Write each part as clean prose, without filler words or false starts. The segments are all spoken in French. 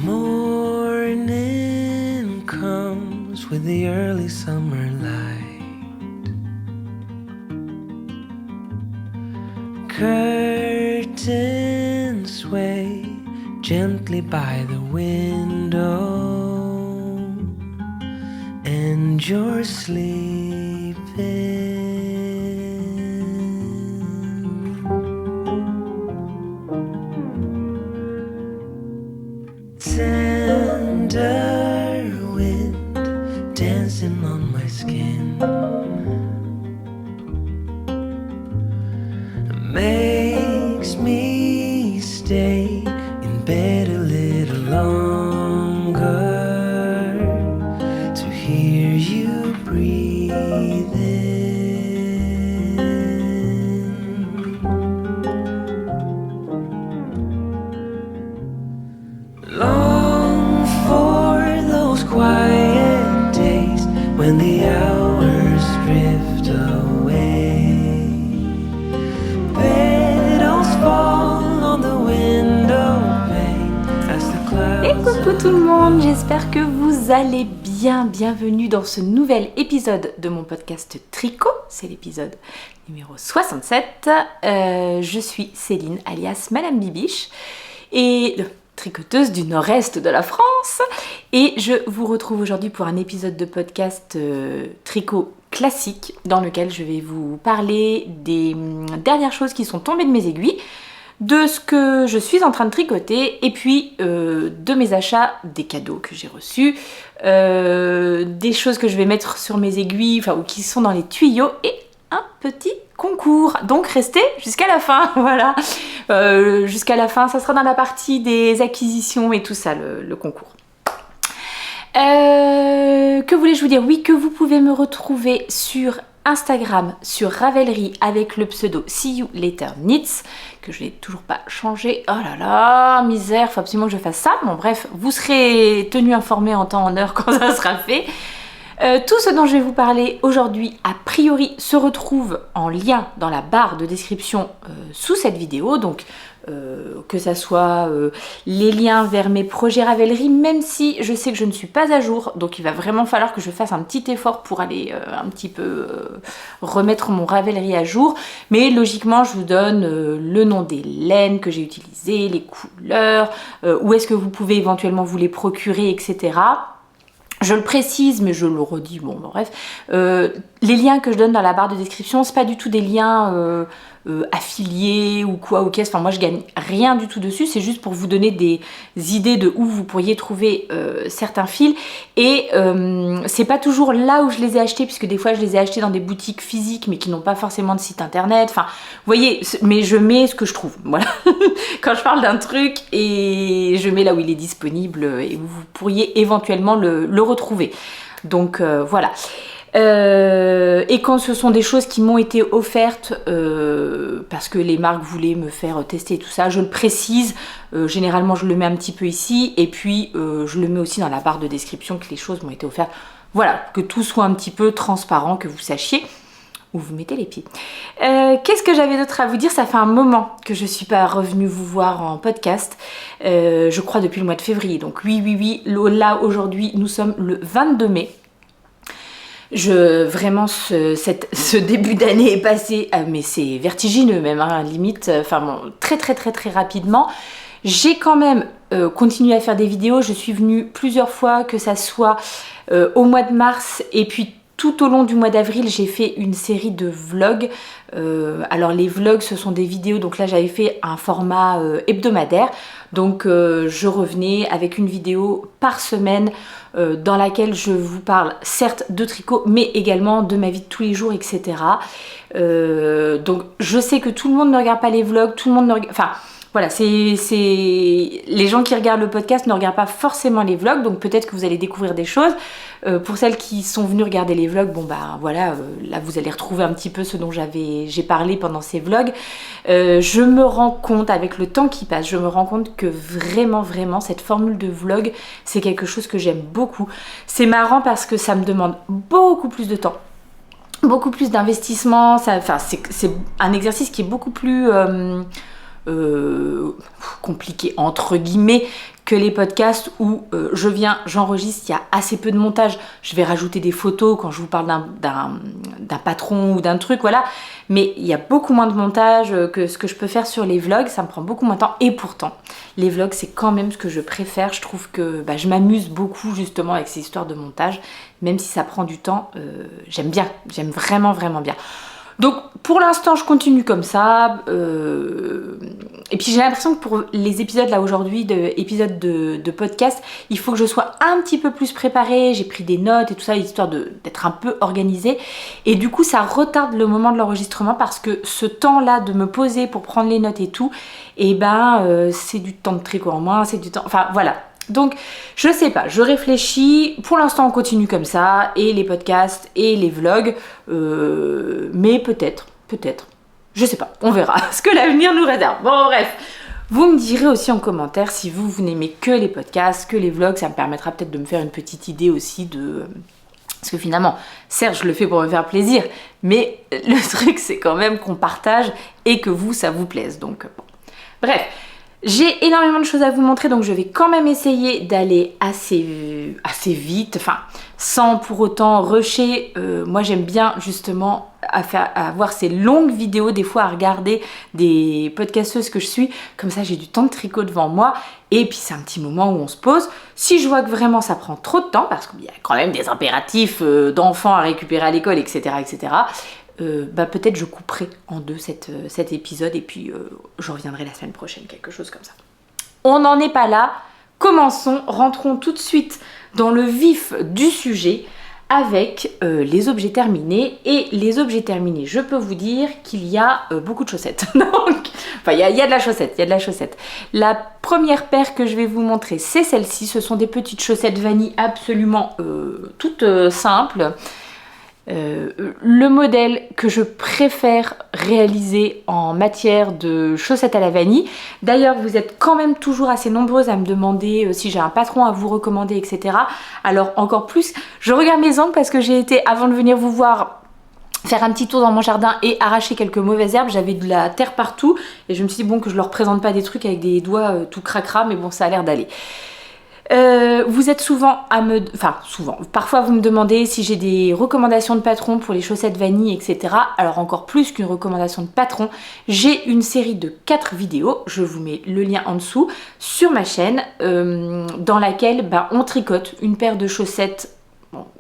morning comes with the early summer light. Curtains sway gently by the window, and you're sleeping. Tender wind dancing on my skin makes me stay in bed a little longer to hear you breathing. Long for those quiet days when the hours drift away. Petals fall on the window pane as the clouds. Et coucou tout le monde, j'espère que vous allez bien. Bienvenue dans ce nouvel épisode de mon podcast Tricot. C'est l'épisode numéro 67. Je suis Céline alias Madame Bibiche et tricoteuse du nord-est de la France. Et je vous retrouve aujourd'hui pour un épisode de podcast tricot classique dans lequel je vais vous parler des dernières choses qui sont tombées de mes aiguilles, de ce que je suis en train de tricoter et puis de mes achats, des cadeaux que j'ai reçus, des choses que je vais mettre sur mes aiguilles, ou qui sont dans les tuyaux et un petit concours. Donc restez jusqu'à la fin, voilà. Jusqu'à la fin, ça sera dans la partie des acquisitions et tout ça, le concours. Que voulais-je vous dire? Oui, que vous pouvez me retrouver sur Instagram, sur Ravelry avec le pseudo See You Later Knits, que je n'ai toujours pas changé. Oh là là, misère, faut absolument que je fasse ça. Bon bref, vous serez tenus informés en temps en heure quand ça sera fait. Tout ce dont je vais vous parler aujourd'hui, a priori, se retrouve en lien dans la barre de description sous cette vidéo. Donc, que ça soit les liens vers mes projets Ravelry, même si je sais que je ne suis pas à jour. Donc, il va vraiment falloir que je fasse un petit effort pour aller un petit peu remettre mon Ravelry à jour. Mais logiquement, je vous donne le nom des laines que j'ai utilisées, les couleurs, où est-ce que vous pouvez éventuellement vous les procurer, etc. Je le précise, mais je le redis, bon bref. Les liens que je donne dans la barre de description, c'est pas du tout des liens affiliés ou quoi, ou qu'est-ce. Enfin, moi, je gagne rien du tout dessus. C'est juste pour vous donner des idées de où vous pourriez trouver certains fils. Et c'est pas toujours là où je les ai achetés, puisque des fois, je les ai achetés dans des boutiques physiques, mais qui n'ont pas forcément de site internet. Enfin, vous voyez, mais je mets ce que je trouve. Voilà. Quand je parle d'un truc, et je mets là où il est disponible, et où vous pourriez éventuellement le retrouver. Donc, voilà. Et quand ce sont des choses qui m'ont été offertes parce que les marques voulaient me faire tester tout ça, je le précise, généralement je le mets un petit peu ici et puis je le mets aussi dans la barre de description que les choses m'ont été offertes. Voilà, que tout soit un petit peu transparent, que vous sachiez où vous mettez les pieds. Qu'est-ce que j'avais d'autre à vous dire? Ça fait un moment que je ne suis pas revenue vous voir en podcast, je crois depuis le mois de février. Donc oui, là aujourd'hui nous sommes le 22 mai. Vraiment ce début d'année est passé, mais c'est vertigineux même, hein, limite, très rapidement. J'ai quand même continué à faire des vidéos, je suis venue plusieurs fois, que ça soit au mois de mars et puis tout au long du mois d'avril, j'ai fait une série de vlogs. Alors les vlogs, ce sont des vidéos, donc là j'avais fait un format hebdomadaire. Donc je revenais avec une vidéo par semaine dans laquelle je vous parle certes de tricot, mais également de ma vie de tous les jours, etc. Donc je sais que tout le monde ne regarde pas les vlogs, tout le monde ne regarde... Enfin, voilà, les gens qui regardent le podcast ne regardent pas forcément les vlogs, donc peut-être que vous allez découvrir des choses. Pour celles qui sont venues regarder les vlogs, bon bah voilà, là vous allez retrouver un petit peu ce dont j'ai parlé pendant ces vlogs. Je me rends compte, avec le temps qui passe, je me rends compte que vraiment cette formule de vlog, c'est quelque chose que j'aime beaucoup. C'est marrant parce que ça me demande beaucoup plus de temps, beaucoup plus d'investissement. C'est un exercice qui est beaucoup plus... compliqué entre guillemets que les podcasts où je viens, j'enregistre, il y a assez peu de montage. Je vais rajouter des photos quand je vous parle d'un patron ou d'un truc, voilà. Mais il y a beaucoup moins de montage que ce que je peux faire sur les vlogs. Ça me prend beaucoup moins de temps. Et pourtant, les vlogs, c'est quand même ce que je préfère. Je trouve que je m'amuse beaucoup justement avec ces histoires de montage. Même si ça prend du temps, j'aime bien. J'aime vraiment, vraiment bien. Donc pour l'instant je continue comme ça et puis j'ai l'impression que pour les épisodes là aujourd'hui, épisodes de podcast, il faut que je sois un petit peu plus préparée, j'ai pris des notes et tout ça histoire d'être un peu organisée et du coup ça retarde le moment de l'enregistrement parce que ce temps là de me poser pour prendre les notes et tout, et c'est du temps de tricot en moins, c'est du temps, enfin voilà. Donc, je sais pas, je réfléchis. Pour l'instant, on continue comme ça, et les podcasts et les vlogs, mais peut-être, je sais pas, on verra ce que l'avenir nous réserve. Bon, bref, vous me direz aussi en commentaire si vous n'aimez que les podcasts, que les vlogs, ça me permettra peut-être de me faire une petite idée aussi de... Parce que finalement, certes, je le fais pour me faire plaisir, mais le truc, c'est quand même qu'on partage et que vous, ça vous plaise. Donc, bon. Bref. J'ai énormément de choses à vous montrer, donc je vais quand même essayer d'aller assez vite, enfin sans pour autant rusher. Moi j'aime bien justement avoir ces longues vidéos, des fois à regarder des podcasteuses que je suis, comme ça j'ai du temps de tricot devant moi, et puis c'est un petit moment où on se pose. Si je vois que vraiment ça prend trop de temps, parce qu'il y a quand même des impératifs d'enfants à récupérer à l'école, etc., peut-être je couperai en deux cet épisode et puis je reviendrai la semaine prochaine, quelque chose comme ça. On n'en est pas là, commençons, rentrons tout de suite dans le vif du sujet avec les objets terminés. Et les objets terminés, je peux vous dire qu'il y a beaucoup de chaussettes. Donc, enfin, il y a de la chaussette, La première paire que je vais vous montrer, c'est celle-ci. Ce sont des petites chaussettes vanille absolument toutes simples. Le modèle que je préfère réaliser en matière de chaussettes à la vanille. D'ailleurs, vous êtes quand même toujours assez nombreuses à me demander si j'ai un patron à vous recommander, etc. Alors encore plus, je regarde mes ongles parce que j'ai été, avant de venir vous voir, faire un petit tour dans mon jardin et arracher quelques mauvaises herbes. J'avais de la terre partout et je me suis dit bon que je leur présente pas des trucs avec des doigts tout cracra, mais bon ça a l'air d'aller. Vous êtes parfois vous me demandez si j'ai des recommandations de patron pour les chaussettes vanille, etc. Alors encore plus qu'une recommandation de patron, j'ai une série de 4 vidéos, je vous mets le lien en dessous, sur ma chaîne, dans laquelle on tricote une paire de chaussettes,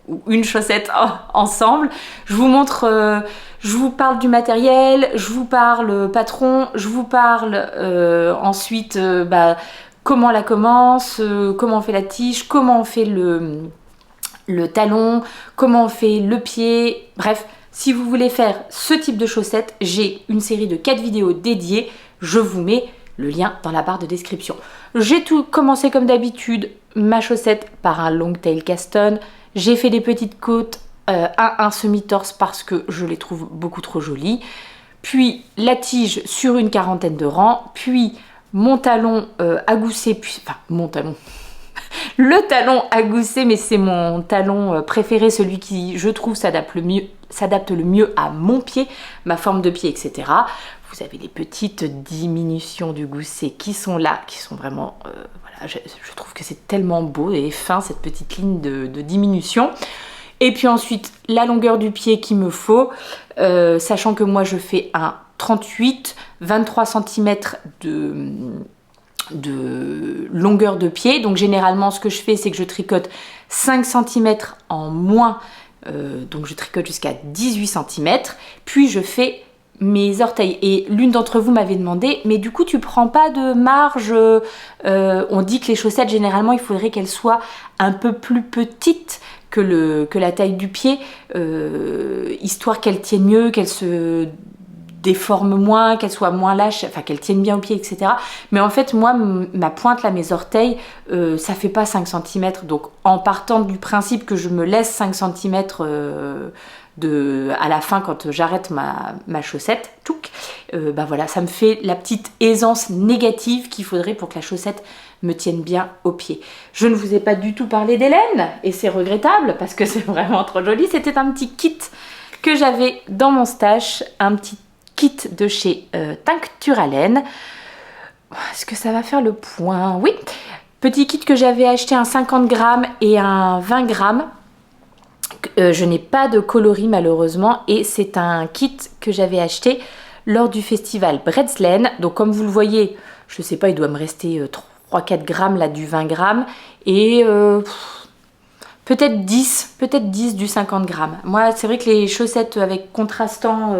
ou une chaussette ensemble. Je vous montre, je vous parle du matériel, je vous parle patron, je vous parle ensuite... comment on la commence, comment on fait la tige, comment on fait le talon, comment on fait le pied. Bref, si vous voulez faire ce type de chaussettes, j'ai une série de 4 vidéos dédiées. Je vous mets le lien dans la barre de description. J'ai tout commencé comme d'habitude, ma chaussette par un long tail Caston. J'ai fait des petites côtes à un semi-torse parce que je les trouve beaucoup trop jolies. Puis la tige sur une 40aine de rangs, puis... mon talon à gousset, mon talon, le talon à gousset, mais c'est mon talon préféré, celui qui, je trouve, s'adapte le mieux à mon pied, ma forme de pied, etc. Vous avez les petites diminutions du gousset qui sont là, qui sont vraiment, je trouve que c'est tellement beau et fin, cette petite ligne de diminution. Et puis ensuite, la longueur du pied qu'il me faut, sachant que moi je fais un 38, 23 cm de longueur de pied. Donc généralement ce que je fais c'est que je tricote 5 cm en moins, donc je tricote jusqu'à 18 cm, puis je fais mes orteils. Et l'une d'entre vous m'avait demandé, mais du coup tu prends pas de marge, on dit que les chaussettes généralement il faudrait qu'elles soient un peu plus petites que la taille du pied, histoire qu'elles tiennent mieux, qu'elles se déforment moins, qu'elles soient moins lâches, enfin qu'elles tiennent bien au pied, etc. Mais en fait, moi, ma pointe, là, mes orteils, ça fait pas 5 cm. Donc, en partant du principe que je me laisse 5 cm à la fin, quand j'arrête ma chaussette, voilà, ça me fait la petite aisance négative qu'il faudrait pour que la chaussette me tienne bien au pied. Je ne vous ai pas du tout parlé d'Hélène, et c'est regrettable, parce que c'est vraiment trop joli. C'était un petit kit que j'avais dans mon stash, un petit kit de chez Tincture à laine. Est-ce que ça va faire le point? Oui. Petit kit que j'avais acheté un 50 grammes et un 20 grammes. Je n'ai pas de coloris malheureusement et c'est un kit que j'avais acheté lors du festival Bredslen. Donc comme vous le voyez, je sais pas, il doit me rester 3-4 grammes là du 20 grammes et peut-être 10 du 50 grammes. Moi c'est vrai que les chaussettes avec contrastant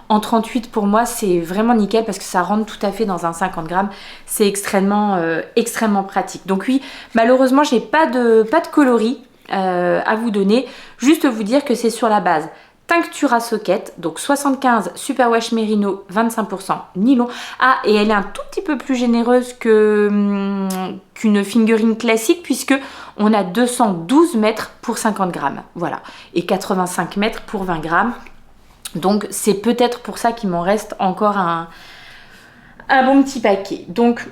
en 38 pour moi c'est vraiment nickel parce que ça rentre tout à fait dans un 50 grammes. C'est extrêmement pratique. Donc oui, malheureusement j'ai pas de coloris à vous donner. Juste vous dire que c'est sur la base Tinctura Socket, donc 75 Superwash Merino, 25% nylon. Ah, et elle est un tout petit peu plus généreuse qu'une fingering classique puisque on a 212 mètres pour 50 grammes. Voilà. Et 85 mètres pour 20 grammes. Donc c'est peut-être pour ça qu'il m'en reste encore un bon petit paquet. Donc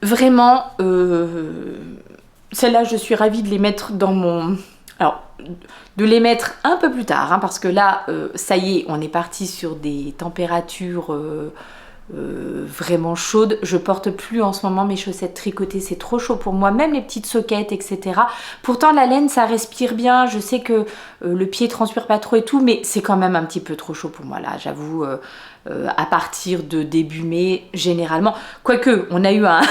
vraiment, celles-là je suis ravie de les mettre dans mon... Alors, de les mettre un peu plus tard, hein, parce que là, ça y est, on est parti sur des températures vraiment chaudes. Je porte plus en ce moment mes chaussettes tricotées, c'est trop chaud pour moi, même les petites soquettes, etc. Pourtant, la laine, ça respire bien. Je sais que le pied transpire pas trop et tout, mais c'est quand même un petit peu trop chaud pour moi, là, j'avoue, à partir de début mai, généralement. Quoique, on a eu un...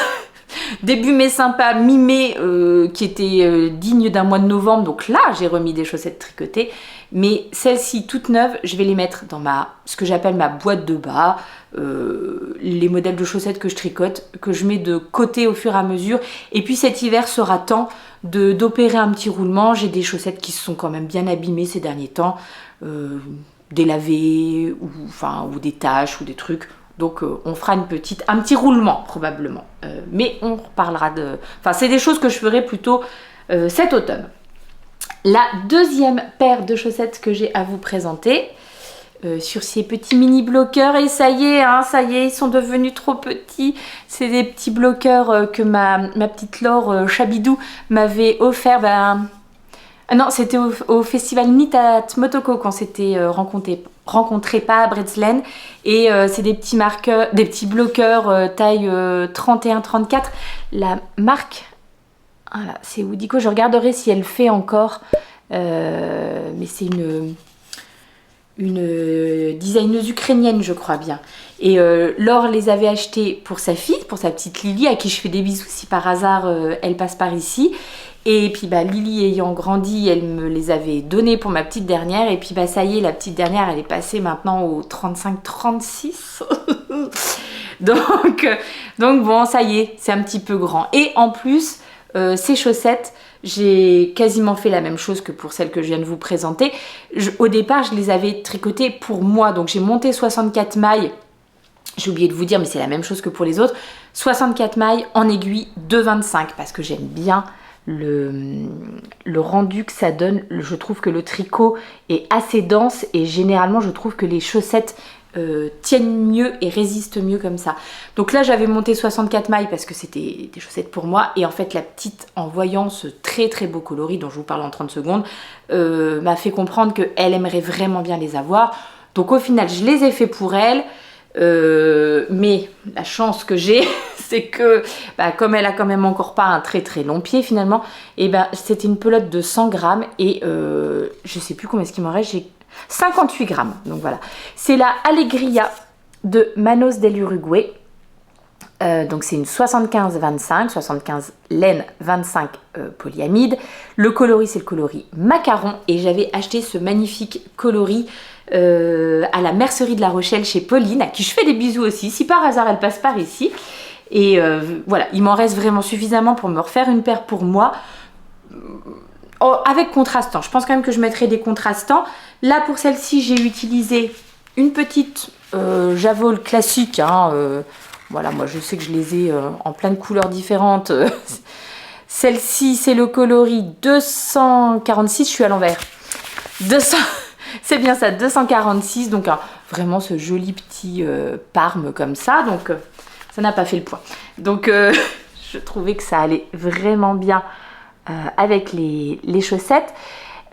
début mai sympa, mi-mai qui était digne d'un mois de novembre, donc là j'ai remis des chaussettes tricotées, mais celles-ci toutes neuves, je vais les mettre dans ce que j'appelle ma boîte de bas, les modèles de chaussettes que je tricote, que je mets de côté au fur et à mesure, et puis cet hiver sera temps d'opérer un petit roulement. J'ai des chaussettes qui se sont quand même bien abîmées ces derniers temps, délavées, ou des taches ou des trucs. Donc on fera un petit roulement probablement. Mais on reparlera de... Enfin, c'est des choses que je ferai plutôt cet automne. La deuxième paire de chaussettes que j'ai à vous présenter, sur ces petits mini bloqueurs, et ça y est, ils sont devenus trop petits. C'est des petits bloqueurs que ma petite Laure Chabidou m'avait offert. Ah non, c'était au festival Knit at Motoko qu'on s'était rencontrés, pas à Bredslen. Et c'est des petits marqueurs, des petits bloqueurs taille 31-34. La marque, voilà, c'est Woodico. Je regarderai si elle fait encore. Mais c'est une designeuse ukrainienne, je crois bien. Et Laure les avait achetés pour sa fille, pour sa petite Lily, à qui je fais des bisous si par hasard elle passe par ici. Et puis Lily ayant grandi, elle me les avait donnés pour ma petite dernière. Et puis ça y est, la petite dernière, elle est passée maintenant au 35-36. donc bon, ça y est, c'est un petit peu grand. Et en plus, ces chaussettes, j'ai quasiment fait la même chose que pour celles que je viens de vous présenter. Au départ, je les avais tricotées pour moi. Donc j'ai monté 64 mailles. J'ai oublié de vous dire, mais c'est la même chose que pour les autres. 64 mailles en aiguille de 25 parce que j'aime bien le rendu que ça donne. Je trouve que le tricot est assez dense et généralement je trouve que les chaussettes tiennent mieux et résistent mieux comme ça. Donc là j'avais monté 64 mailles parce que c'était des chaussettes pour moi, et en fait la petite, en voyant ce très très beau coloris dont je vous parle en 30 secondes, m'a fait comprendre qu'elle aimerait vraiment bien les avoir. Donc au final je les ai fait pour elle. Mais la chance que j'ai c'est que comme elle a quand même encore pas un très très long pied finalement, et c'était une pelote de 100 grammes et je sais plus combien est-ce qu'il m'en reste, j'ai 58 grammes. Donc voilà, c'est la Alegria de Manos del Uruguay. Donc c'est une 75-25, 75 laine, 25 polyamide. Le coloris c'est le coloris macaron, et j'avais acheté ce magnifique coloris à la mercerie de La Rochelle chez Pauline, à qui je fais des bisous aussi si par hasard elle passe par ici. Et voilà, il m'en reste vraiment suffisamment pour me refaire une paire pour moi, avec contrastant. Je pense quand même que je mettrai des contrastants. Là pour celle-ci j'ai utilisé une petite Javol classique, voilà, moi je sais que je les ai en plein de couleurs différentes. Celle-ci c'est le coloris 246, je suis à l'envers. 200, c'est bien ça, 246, donc vraiment ce joli petit parme comme ça, donc ça n'a pas fait le point. Donc je trouvais que ça allait vraiment bien avec les chaussettes.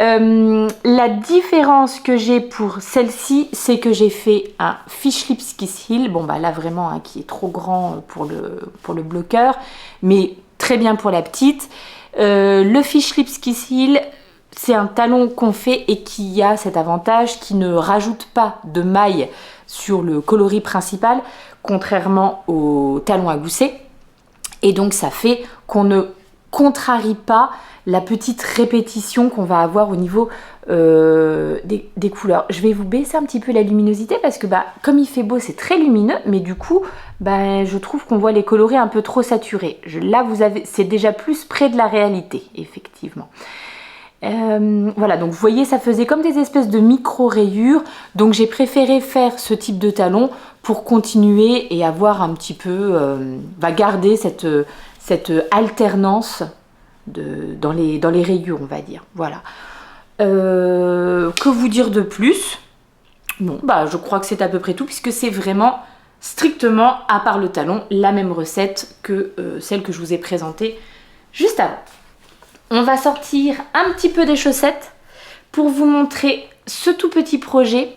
La différence que j'ai pour celle-ci, c'est que j'ai fait un Fish Lips Kiss Heel. Bon, bah là vraiment, hein, qui est trop grand pour le bloqueur, mais très bien pour la petite. Le Fish Lips Kiss Heel, c'est un talon qu'on fait et qui a cet avantage qui ne rajoute pas de maille sur le coloris principal, contrairement au talon à gousset. Et donc ça fait qu'on ne contrarie pas la petite répétition qu'on va avoir au niveau des couleurs. Je vais vous baisser un petit peu la luminosité parce que comme il fait beau, c'est très lumineux, mais du coup, je trouve qu'on voit les coloris un peu trop saturés. Là, c'est déjà plus près de la réalité, effectivement. Voilà, donc vous voyez, ça faisait comme des espèces de micro-rayures. Donc j'ai préféré faire ce type de talon pour continuer et avoir un petit peu, garder cette alternance dans les rayures, on va dire. Voilà. Que vous dire de plus? Non, je crois que c'est à peu près tout, puisque c'est vraiment strictement, à part le talon, la même recette que celle que je vous ai présentée juste avant. On va sortir un petit peu des chaussettes pour vous montrer ce tout petit projet.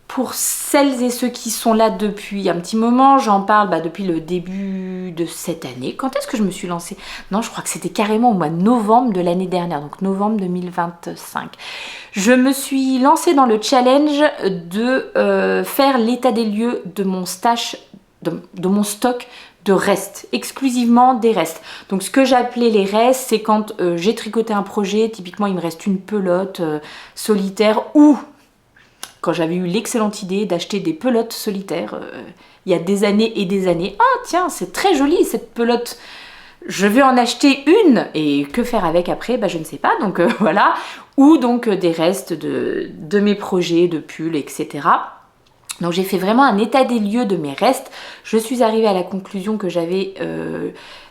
Pour celles et ceux qui sont là depuis un petit moment, j'en parle depuis le début de cette année. Quand est-ce que je me suis lancée? Non, je crois que c'était carrément au mois de novembre de l'année dernière, donc novembre 2025. Je me suis lancée dans le challenge de faire l'état des lieux de mon stash, de mon stock de restes, exclusivement des restes. Donc ce que j'appelais les restes, c'est quand j'ai tricoté un projet, typiquement il me reste une pelote solitaire, ou quand j'avais eu l'excellente idée d'acheter des pelotes solitaires il y a des années et des années. Ah tiens, c'est très joli cette pelote, je vais en acheter une, et que faire avec après, je ne sais pas, donc voilà. Ou donc des restes de mes projets, de pulls, etc. Donc j'ai fait vraiment un état des lieux de mes restes. Je suis arrivée à la conclusion que j'avais,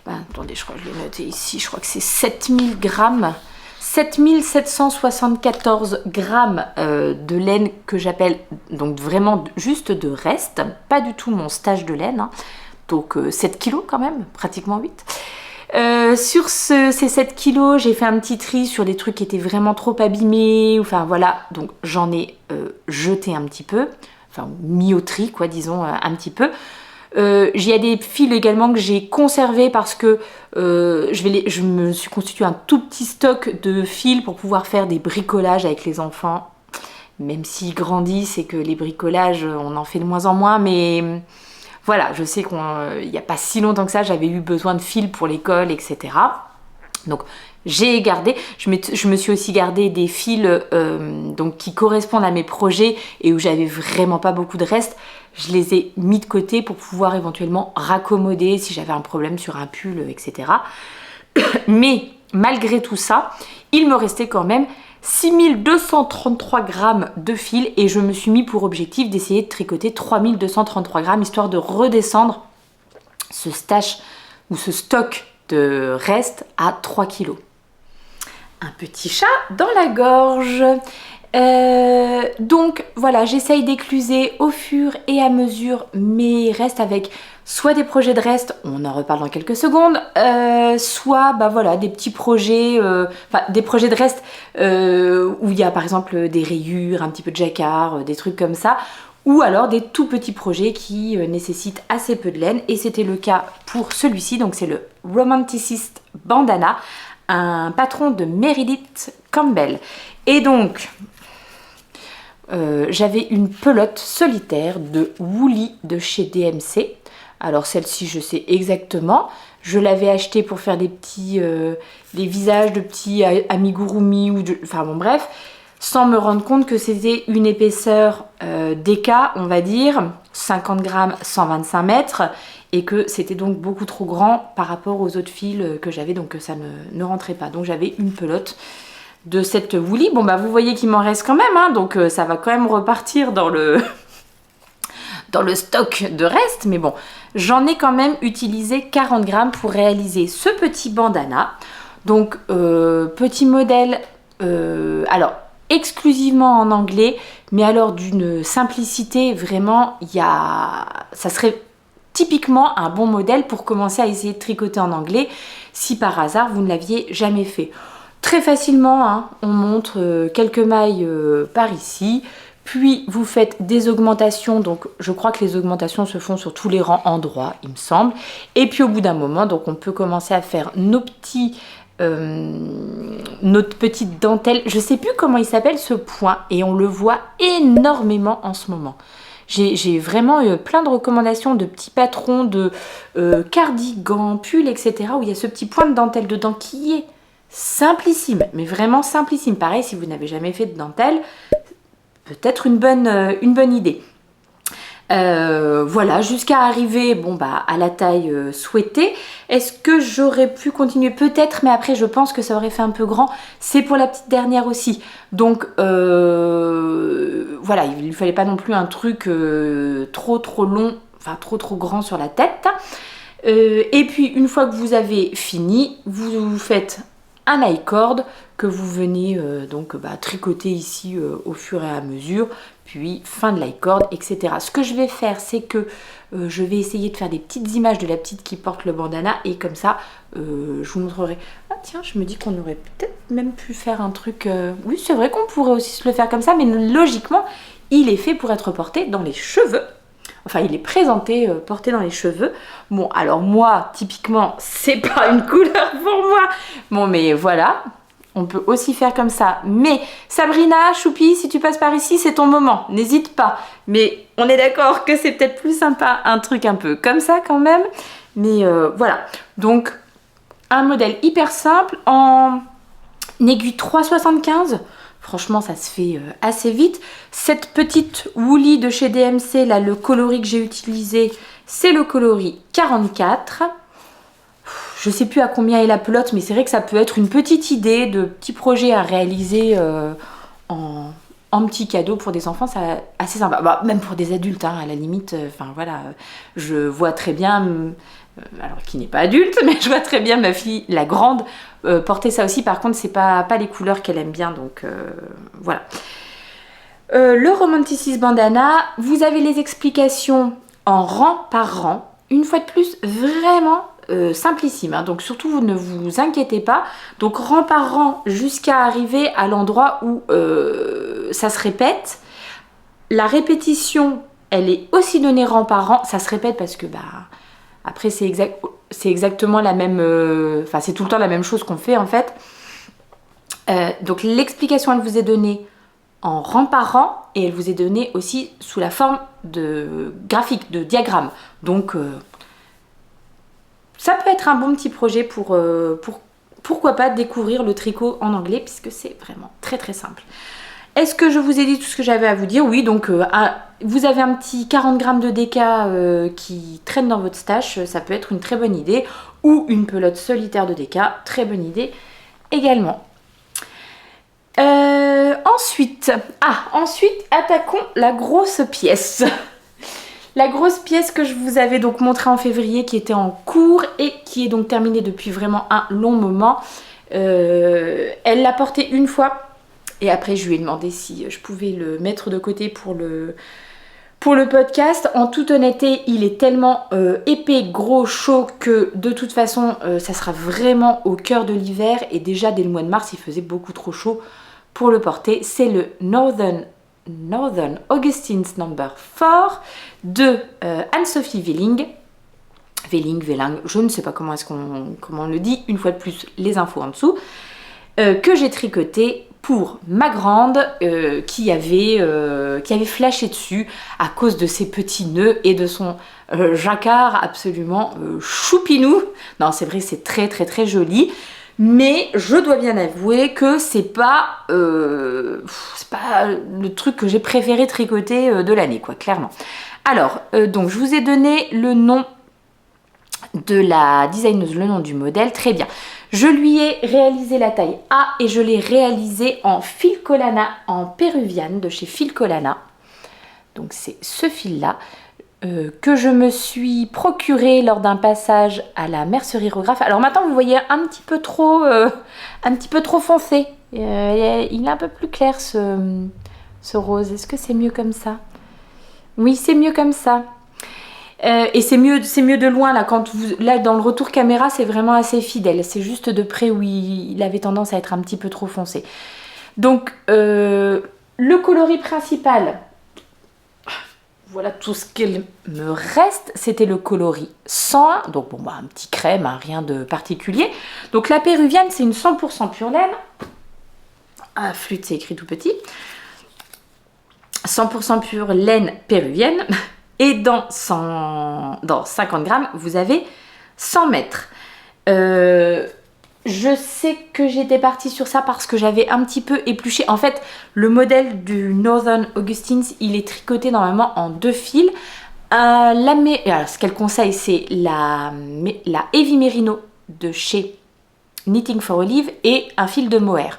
attendez, je crois que je l'ai noté ici, je crois que c'est 7000 grammes, 7774 grammes de laine que j'appelle donc vraiment juste de reste, pas du tout mon stage de laine, hein. Donc 7 kilos quand même, pratiquement 8. Sur ces 7 kilos, j'ai fait un petit tri sur des trucs qui étaient vraiment trop abîmés, enfin voilà, donc j'en ai jeté un petit peu. Enfin, mis au tri, quoi, disons, un petit peu. Il y a des fils également que j'ai conservés parce que je me suis constitué un tout petit stock de fils pour pouvoir faire des bricolages avec les enfants. Même s'ils grandissent et que les bricolages, on en fait de moins en moins, mais voilà, je sais qu'il n'y a pas si longtemps que ça, j'avais eu besoin de fils pour l'école, etc. Donc j'ai gardé, je me suis aussi gardé des fils donc qui correspondent à mes projets et où j'avais vraiment pas beaucoup de restes. Je les ai mis de côté pour pouvoir éventuellement raccommoder si j'avais un problème sur un pull, etc. Mais malgré tout ça, il me restait quand même 6233 grammes de fil et je me suis mis pour objectif d'essayer de tricoter 3233 grammes histoire de redescendre ce stash ou ce stock de restes à 3 kilos. Un petit chat dans la gorge. Donc voilà, j'essaye d'écluser au fur et à mesure mes restes avec soit des projets de restes, on en reparle dans quelques secondes, soit voilà, des petits projets, des projets de restes où il y a par exemple des rayures, un petit peu de jacquard, des trucs comme ça, ou alors des tout petits projets qui nécessitent assez peu de laine, et c'était le cas pour celui-ci, donc c'est le Romanticist Bandana, un patron de Meredith Campbell. Et donc j'avais une pelote solitaire de Woolly de chez DMC. Alors celle-ci je sais exactement, je l'avais achetée pour faire des petits des visages de petits amigurumi ou enfin bon bref, sans me rendre compte que c'était une épaisseur DK, on va dire 50 grammes 125 mètres, et que c'était donc beaucoup trop grand par rapport aux autres fils que j'avais, donc que ça ne rentrait pas. Donc j'avais une pelote de cette Woolly. Bon vous voyez qu'il m'en reste quand même, hein, donc ça va quand même repartir dans le stock de reste, mais bon, j'en ai quand même utilisé 40 grammes pour réaliser ce petit bandana. Donc petit modèle, alors exclusivement en anglais, mais alors d'une simplicité vraiment, ça serait typiquement un bon modèle pour commencer à essayer de tricoter en anglais si par hasard vous ne l'aviez jamais fait. très facilement, hein, on monte quelques mailles par ici, puis vous faites des augmentations, donc je crois que les augmentations se font sur tous les rangs en droit, il me semble, et puis au bout d'un moment, donc on peut commencer à faire notre petite dentelle, je sais plus comment il s'appelle ce point, et on le voit énormément en ce moment. J'ai vraiment plein de recommandations de petits patrons, de cardigans, pulls, etc. où il y a ce petit point de dentelle dedans qui est simplissime, mais vraiment simplissime. Pareil, si vous n'avez jamais fait de dentelle, peut-être une bonne idée. Voilà, jusqu'à arriver à la taille souhaitée. Est-ce que j'aurais pu continuer? Peut-être, mais après je pense que ça aurait fait un peu grand. C'est pour la petite dernière aussi. Donc voilà, il ne fallait pas non plus un truc trop long, enfin trop grand sur la tête. Et puis une fois que vous avez fini, vous faites un I-cord que vous venez tricoter ici au fur et à mesure, puis fin de l'I-cord, etc. Ce que je vais faire, c'est que je vais essayer de faire des petites images de la petite qui porte le bandana, et comme ça, je vous montrerai. Ah tiens, je me dis qu'on aurait peut-être même pu faire un truc... Oui, c'est vrai qu'on pourrait aussi se le faire comme ça, mais logiquement, il est fait pour être porté dans les cheveux. Enfin, il est présenté porté dans les cheveux. Bon, alors moi, typiquement, c'est pas une couleur pour moi. Bon, mais voilà, on peut aussi faire comme ça. Mais Sabrina, Choupi, si tu passes par ici, c'est ton moment. N'hésite pas. Mais on est d'accord que c'est peut-être plus sympa un truc un peu comme ça quand même. Mais voilà. Donc, un modèle hyper simple en aiguille 3,75. Franchement, ça se fait assez vite. Cette petite Woolly de chez DMC, là, le coloris que j'ai utilisé, c'est le coloris 44. Je ne sais plus à combien est la pelote, mais c'est vrai que ça peut être une petite idée de petit projet à réaliser en petit cadeau pour des enfants. C'est assez sympa. Bah, même pour des adultes, hein, à la limite. Enfin, voilà, je vois très bien... alors qui n'est pas adulte, mais je vois très bien ma fille, la grande, porter ça aussi. Par contre, c'est pas les couleurs qu'elle aime bien, donc voilà. Le Romanticis Bandana, vous avez les explications en rang par rang. Une fois de plus, vraiment simplissime, hein. Donc surtout, vous ne vous inquiétez pas. Donc rang par rang jusqu'à arriver à l'endroit où ça se répète. La répétition, elle est aussi donnée rang par rang. Ça se répète parce que... après, c'est exactement la même... Enfin, c'est tout le temps la même chose qu'on fait, en fait. Donc, l'explication, elle vous est donnée en rang par rang, et elle vous est donnée aussi sous la forme de graphique, de diagramme. Donc, ça peut être un bon petit projet pour pourquoi pas découvrir le tricot en anglais, puisque c'est vraiment très, très simple. Est-ce que je vous ai dit tout ce que j'avais à vous dire? Oui, donc vous avez un petit 40 grammes de DK qui traîne dans votre stash, ça peut être une très bonne idée. Ou une pelote solitaire de DK, très bonne idée également. Ensuite, attaquons la grosse pièce. La grosse pièce que je vous avais donc montrée en février, qui était en cours et qui est donc terminée depuis vraiment un long moment. Elle l'a portée une fois. Et après, je lui ai demandé si je pouvais le mettre de côté pour le podcast. En toute honnêteté, il est tellement épais, gros, chaud que de toute façon, ça sera vraiment au cœur de l'hiver. Et déjà, dès le mois de mars, il faisait beaucoup trop chaud pour le porter. C'est le Northern Augustine's No. 4 de Anne-Sophie Velling. Velling, je ne sais pas comment on le dit. Une fois de plus, les infos en dessous. Que j'ai tricoté pour ma grande qui avait flashé dessus à cause de ses petits nœuds et de son jacquard absolument choupinou. Non, c'est vrai, c'est très très très joli, mais je dois bien avouer que c'est pas le truc que j'ai préféré tricoter de l'année, quoi, clairement. Alors, donc je vous ai donné le nom de la designeuse, le nom du modèle, très bien. Je lui ai réalisé la taille A et je l'ai réalisé en fil Colana, en péruviane de chez Fil Colana. Donc c'est ce fil-là que je me suis procuré lors d'un passage à la mercerie Rographe. Alors maintenant vous voyez un petit peu trop foncé. Il est un peu plus clair ce rose. Est-ce que c'est mieux comme ça? Oui, c'est mieux comme ça. Et c'est mieux de loin là, là dans le retour caméra c'est vraiment assez fidèle, c'est juste de près où il avait tendance à être un petit peu trop foncé. Donc le coloris principal, voilà tout ce qu'il me reste, c'était le coloris 101, donc bon bah un petit crème, hein, rien de particulier. Donc la péruvienne c'est une 100% pure laine, flûte c'est écrit tout petit, 100% pure laine péruvienne. Et dans 50 grammes, vous avez 100 mètres. Je sais que j'étais partie sur ça parce que j'avais un petit peu épluché. En fait, le modèle du Northern Augustins, il est tricoté normalement en 2 fils. Alors, ce qu'elle conseille, c'est la Heavy Merino de chez Knitting for Olive et un fil de mohair.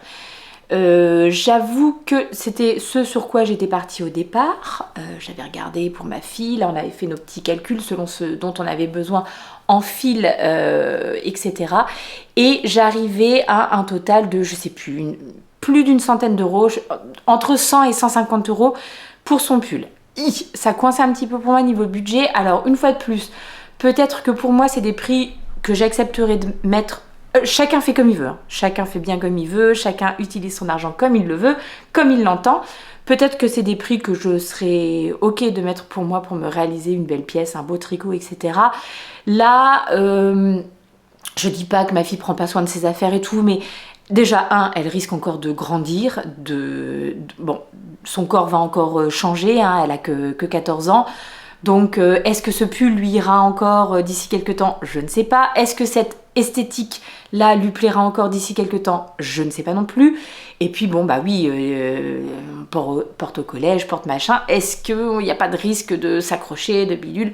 J'avoue que c'était ce sur quoi j'étais partie au départ. J'avais regardé pour ma fille, là on avait fait nos petits calculs selon ce dont on avait besoin en fil, etc. Et j'arrivais à un total de, je sais plus d'une centaine d'euros, entre 100 et 150 euros pour son pull. Ça coinçait un petit peu pour moi niveau budget. Alors une fois de plus, peut-être que pour moi c'est des prix que j'accepterai de mettre. Chacun fait comme il veut, hein. Chacun fait bien comme il veut, chacun utilise son argent comme il le veut, comme il l'entend. Peut-être que c'est des prix que je serais ok de mettre pour moi pour me réaliser une belle pièce, un beau tricot, etc. Là, je dis pas que ma fille prend pas soin de ses affaires et tout, mais déjà, elle risque encore de grandir, bon, son corps va encore changer, hein, elle a que 14 ans. Donc, est-ce que ce pull lui ira encore d'ici quelques temps? Je ne sais pas. Est-ce que cette esthétique-là lui plaira encore d'ici quelques temps? Je ne sais pas non plus. Et puis, bon, bah oui, porte au collège, porte machin. Est-ce qu'il n'y a pas de risque de s'accrocher, de bidule?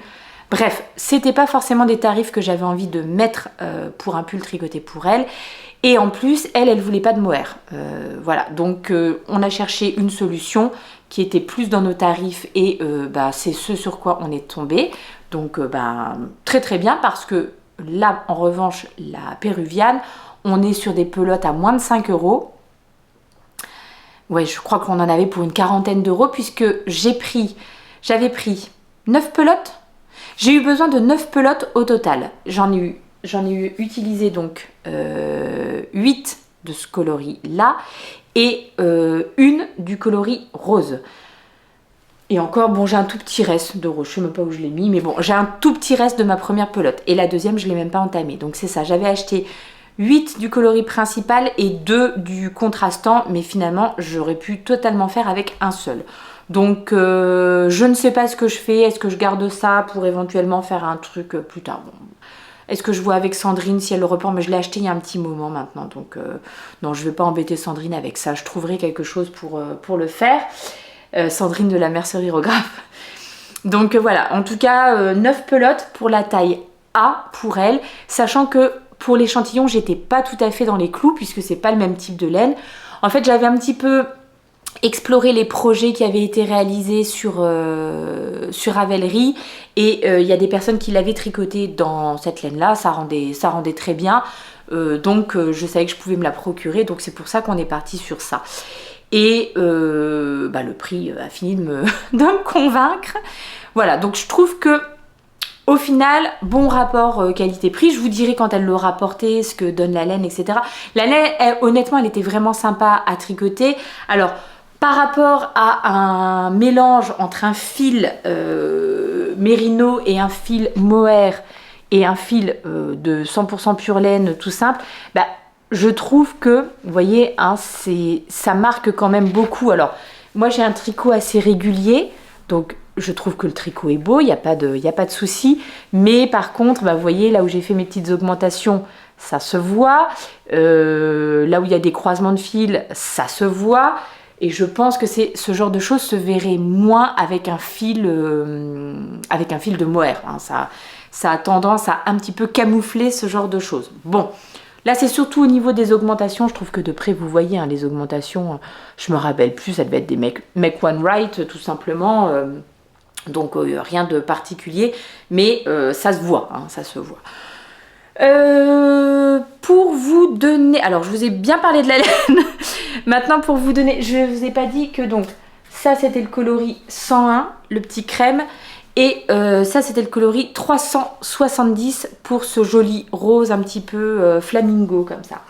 Bref, c'était pas forcément des tarifs que j'avais envie de mettre pour un pull tricoté pour elle. Et en plus, elle voulait pas de mohair. Voilà, donc on a cherché une solution qui était plus dans nos tarifs et c'est ce sur quoi on est tombé. Donc très très bien parce que là, en revanche, la péruvienne, on est sur des pelotes à moins de 5 euros. Ouais, je crois qu'on en avait pour une quarantaine d'euros puisque j'avais pris 9 pelotes. J'ai eu besoin de 9 pelotes au total. J'en ai eu utilisé donc 8 de ce coloris-là et une du coloris rose. Et encore, bon, j'ai un tout petit reste de rose, je sais même pas où je l'ai mis, mais bon, j'ai un tout petit reste de ma première pelote. Et la deuxième, je l'ai même pas entamée. Donc c'est ça, j'avais acheté 8 du coloris principal et 2 du contrastant, mais finalement, j'aurais pu totalement faire avec un seul. Donc je ne sais pas ce que je fais, est-ce que je garde ça pour éventuellement faire un truc plus tard, bon. Est-ce que je vois avec Sandrine si elle le reprend? Mais je l'ai acheté il y a un petit moment maintenant, donc non, je ne vais pas embêter Sandrine avec ça. Je trouverai quelque chose pour le faire. Sandrine de la mercerie Rographe. Donc voilà, en tout cas, 9 pelotes pour la taille A pour elle, sachant que pour l'échantillon, j'étais pas tout à fait dans les clous puisque c'est pas le même type de laine. En fait, j'avais un petit peu exploré les projets qui avaient été réalisés sur Ravelry et il y a des personnes qui l'avaient tricoté dans cette laine là, ça rendait très bien, donc je savais que je pouvais me la procurer, donc c'est pour ça qu'on est parti sur ça. Et le prix a fini de me convaincre. Voilà, donc je trouve que au final, bon rapport qualité-prix. Je vous dirai quand elle l'aura porté, ce que donne la laine, etc. La laine, honnêtement, elle était vraiment sympa à tricoter. Alors, par rapport à un mélange entre un fil mérino et un fil mohair et un fil de 100% pure laine tout simple, je trouve que, vous voyez, hein, ça marque quand même beaucoup. Alors, moi j'ai un tricot assez régulier, donc je trouve que le tricot est beau, il n'y a pas de souci. Mais par contre, vous voyez, là où j'ai fait mes petites augmentations, ça se voit. Là où il y a des croisements de fils, ça se voit. Et je pense que ce genre de choses se verrait moins avec un fil de mohair. Hein. Ça a tendance à un petit peu camoufler ce genre de choses. Bon, là c'est surtout au niveau des augmentations. Je trouve que de près vous voyez hein, les augmentations. Je me rappelle plus, ça devait être des Make One Right tout simplement. Donc rien de particulier, mais ça se voit. Hein, ça se voit. Pour vous donner, alors je vous ai bien parlé de la laine. Maintenant pour vous donner, je vous ai pas dit que donc ça c'était le coloris 101, le petit crème, Et ça c'était le coloris 370 pour ce joli rose un petit peu flamingo comme ça.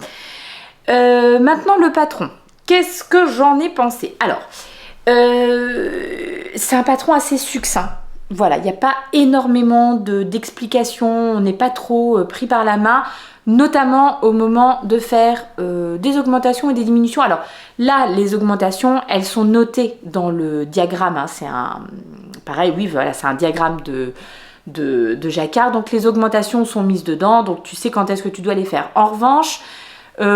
Maintenant le patron, qu'est-ce que j'en ai pensé? Alors, c'est un patron assez succinct. Voilà, il n'y a pas énormément d'explications, on n'est pas trop pris par la main, notamment au moment de faire des augmentations et des diminutions. Alors là, les augmentations, elles sont notées dans le diagramme, hein. C'est un... Pareil, oui, voilà, c'est un diagramme de jacquard, donc les augmentations sont mises dedans, donc tu sais quand est-ce que tu dois les faire. En revanche,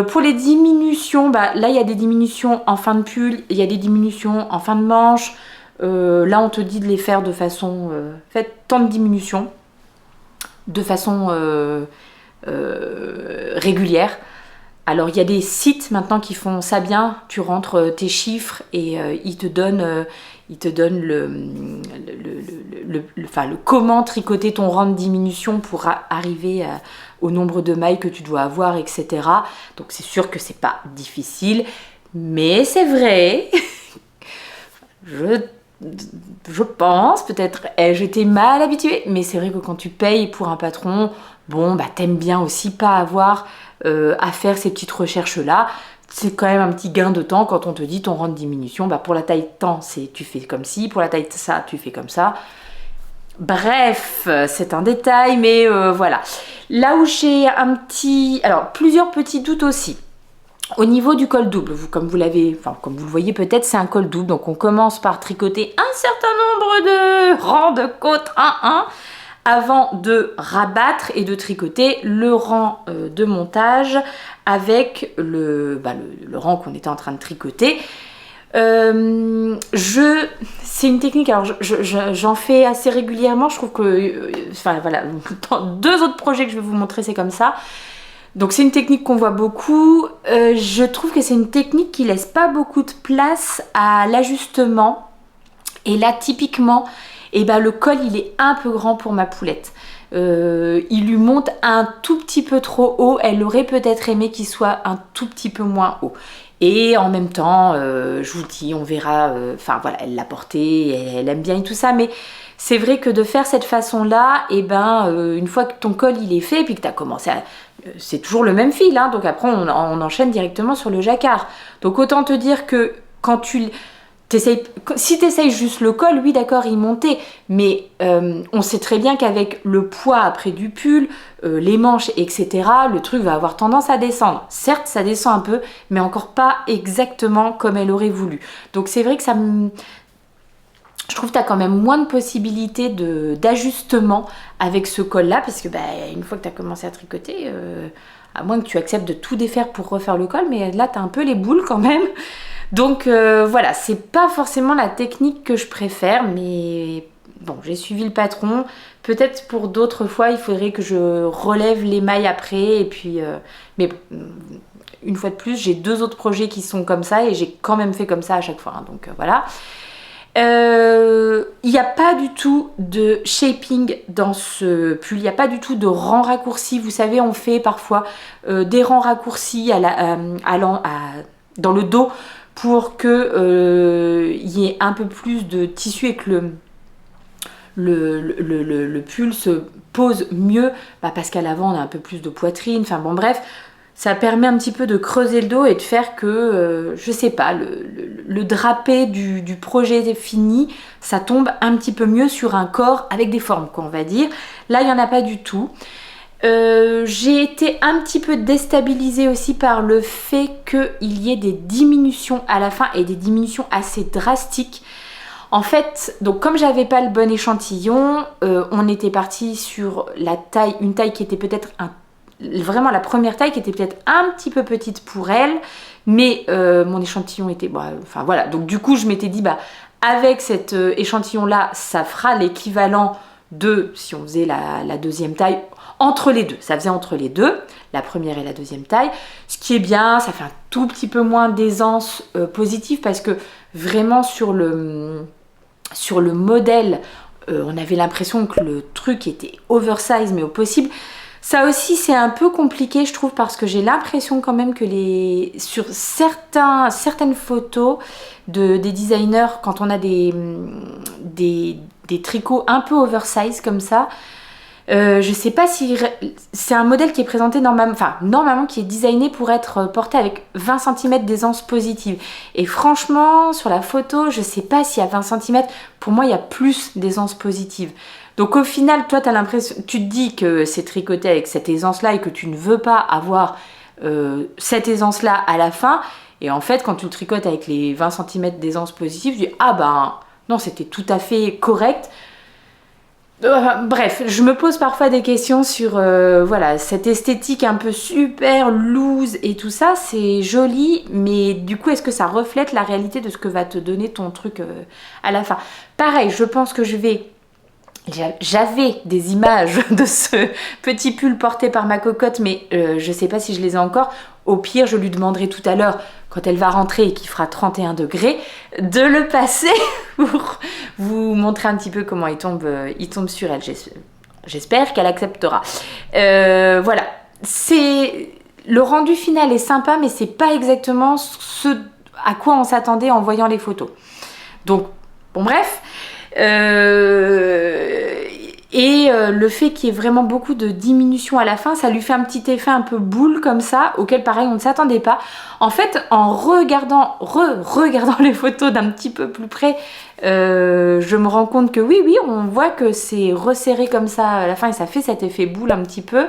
pour les diminutions, bah, là il y a des diminutions en fin de pull, il y a des diminutions en fin de manche. Là on te dit de les faire de façon... faites tant de diminutions de façon régulière. Alors il y a des sites maintenant qui font ça bien, tu rentres tes chiffres et ils te donnent le comment tricoter ton rang de diminution pour arriver au nombre de mailles que tu dois avoir, etc. Donc c'est sûr que c'est pas difficile, mais c'est vrai, je pense, peut-être j'étais mal habituée, mais c'est vrai que quand tu payes pour un patron, bon bah t'aimes bien aussi pas avoir à faire ces petites recherches là. C'est quand même un petit gain de temps quand on te dit ton rang de diminution, bah pour la taille temps c'est tu fais comme ci, pour la taille ça tu fais comme ça. Bref, c'est un détail, mais voilà. Là où j'ai un petit... Alors, plusieurs petits doutes aussi. Au niveau du col double, comme vous l'avez, enfin comme vous le voyez peut-être, c'est un col double. Donc on commence par tricoter un certain nombre de rangs de côtes 1-1 avant de rabattre et de tricoter le rang de montage avec le rang qu'on était en train de tricoter. C'est une technique, alors j'en fais assez régulièrement, je trouve que, enfin voilà, dans 2 autres projets que je vais vous montrer, c'est comme ça. Donc c'est une technique qu'on voit beaucoup, je trouve que c'est une technique qui laisse pas beaucoup de place à l'ajustement, et là typiquement, eh ben, le col il est un peu grand pour ma poulette. Il lui monte un tout petit peu trop haut, elle aurait peut-être aimé qu'il soit un tout petit peu moins haut. Et en même temps, je vous dis, on verra, enfin voilà, elle l'a porté, elle aime bien et tout ça, mais c'est vrai que de faire cette façon-là, et ben, une fois que ton col il est fait, et puis que tu as commencé à... c'est toujours le même fil, hein, donc après on enchaîne directement sur le jacquard. Donc autant te dire que quand si tu essayes juste le col, oui d'accord, il montait, mais on sait très bien qu'avec le poids après du pull, les manches, etc., le truc va avoir tendance à descendre. Certes, ça descend un peu, mais encore pas exactement comme elle aurait voulu. Donc c'est vrai que je trouve que tu as quand même moins de possibilités d'ajustement avec ce col-là, parce que bah, une fois que tu as commencé à tricoter, à moins que tu acceptes de tout défaire pour refaire le col, mais là tu as un peu les boules quand même. Donc voilà, c'est pas forcément la technique que je préfère, mais bon, j'ai suivi le patron. Peut-être pour d'autres fois, il faudrait que je relève les mailles après, et puis... mais bon, une fois de plus, j'ai 2 autres projets qui sont comme ça, et j'ai quand même fait comme ça à chaque fois, hein, donc voilà. Il n'y a pas du tout de shaping dans ce pull, il n'y a pas du tout de rang raccourci. Vous savez, on fait parfois des rangs raccourcis dans le dos pour que y ait un peu plus de tissu et que le pull se pose mieux, bah parce qu'à l'avant on a un peu plus de poitrine, enfin bon bref, ça permet un petit peu de creuser le dos et de faire que, je sais pas, le drapé du projet fini, ça tombe un petit peu mieux sur un corps avec des formes, quoi, on va dire. Là, il n'y en a pas du tout. J'ai été un petit peu déstabilisée aussi par le fait qu'il y ait des diminutions à la fin, et des diminutions assez drastiques. En fait, donc comme j'avais pas le bon échantillon, on était parti sur une taille qui était peut-être vraiment la première taille, qui était peut-être un petit peu petite pour elle, mais mon échantillon était... enfin voilà, donc du coup je m'étais dit, bah avec cet échantillon-là, ça fera l'équivalent de, si on faisait la deuxième taille, entre les deux, ça faisait entre les deux, la première et la deuxième taille, ce qui est bien, ça fait un tout petit peu moins d'aisance positive, parce que vraiment sur le modèle, on avait l'impression que le truc était oversize, mais au possible. Ça aussi c'est un peu compliqué, je trouve, parce que j'ai l'impression quand même que sur certaines photos des designers, quand on a des des tricots un peu oversize comme ça. Je sais pas si c'est un modèle qui est présenté normalement qui est designé pour être porté avec 20 cm d'aisance positive. Et franchement, sur la photo, je sais pas s'il y a 20 cm. Pour moi, il y a plus d'aisance positive. Donc au final, toi, tu te dis que c'est tricoté avec cette aisance-là et que tu ne veux pas avoir cette aisance-là à la fin. Et en fait, quand tu le tricotes avec les 20 cm d'aisance positive, tu dis « Ah ben non, c'était tout à fait correct ». Bref, je me pose parfois des questions sur voilà, cette esthétique un peu super loose et tout ça, c'est joli, mais du coup, est-ce que ça reflète la réalité de ce que va te donner ton truc à la fin? Pareil, je pense que j'avais des images de ce petit pull porté par ma cocotte, mais je sais pas si je les ai encore. Au pire, je lui demanderai tout à l'heure, quand elle va rentrer et qu'il fera 31 degrés, de le passer pour vous montrer un petit peu comment il tombe sur elle. J'espère qu'elle acceptera. Voilà, le rendu final est sympa, mais c'est pas exactement ce à quoi on s'attendait en voyant les photos. Donc, bon bref. Le fait qu'il y ait vraiment beaucoup de diminution à la fin, ça lui fait un petit effet un peu boule comme ça, auquel pareil on ne s'attendait pas. En fait, en regardant les photos d'un petit peu plus près, je me rends compte que oui, on voit que c'est resserré comme ça à la fin et ça fait cet effet boule un petit peu.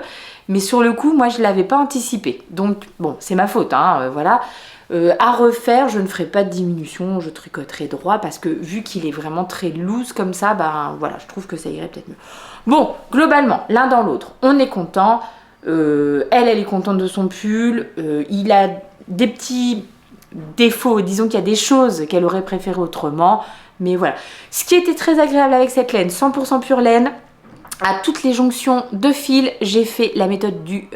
Mais sur le coup, moi je ne l'avais pas anticipé. Donc bon, c'est ma faute, hein, voilà. À refaire, je ne ferai pas de diminution, je tricoterai droit parce que vu qu'il est vraiment très loose comme ça, ben voilà, je trouve que ça irait peut-être mieux. Bon, globalement, l'un dans l'autre, on est content. Elle est contente de son pull. Il a des petits défauts, disons qu'il y a des choses qu'elle aurait préféré autrement. Mais voilà. Ce qui était très agréable avec cette laine, 100% pure laine, à toutes les jonctions de fil, j'ai fait la méthode du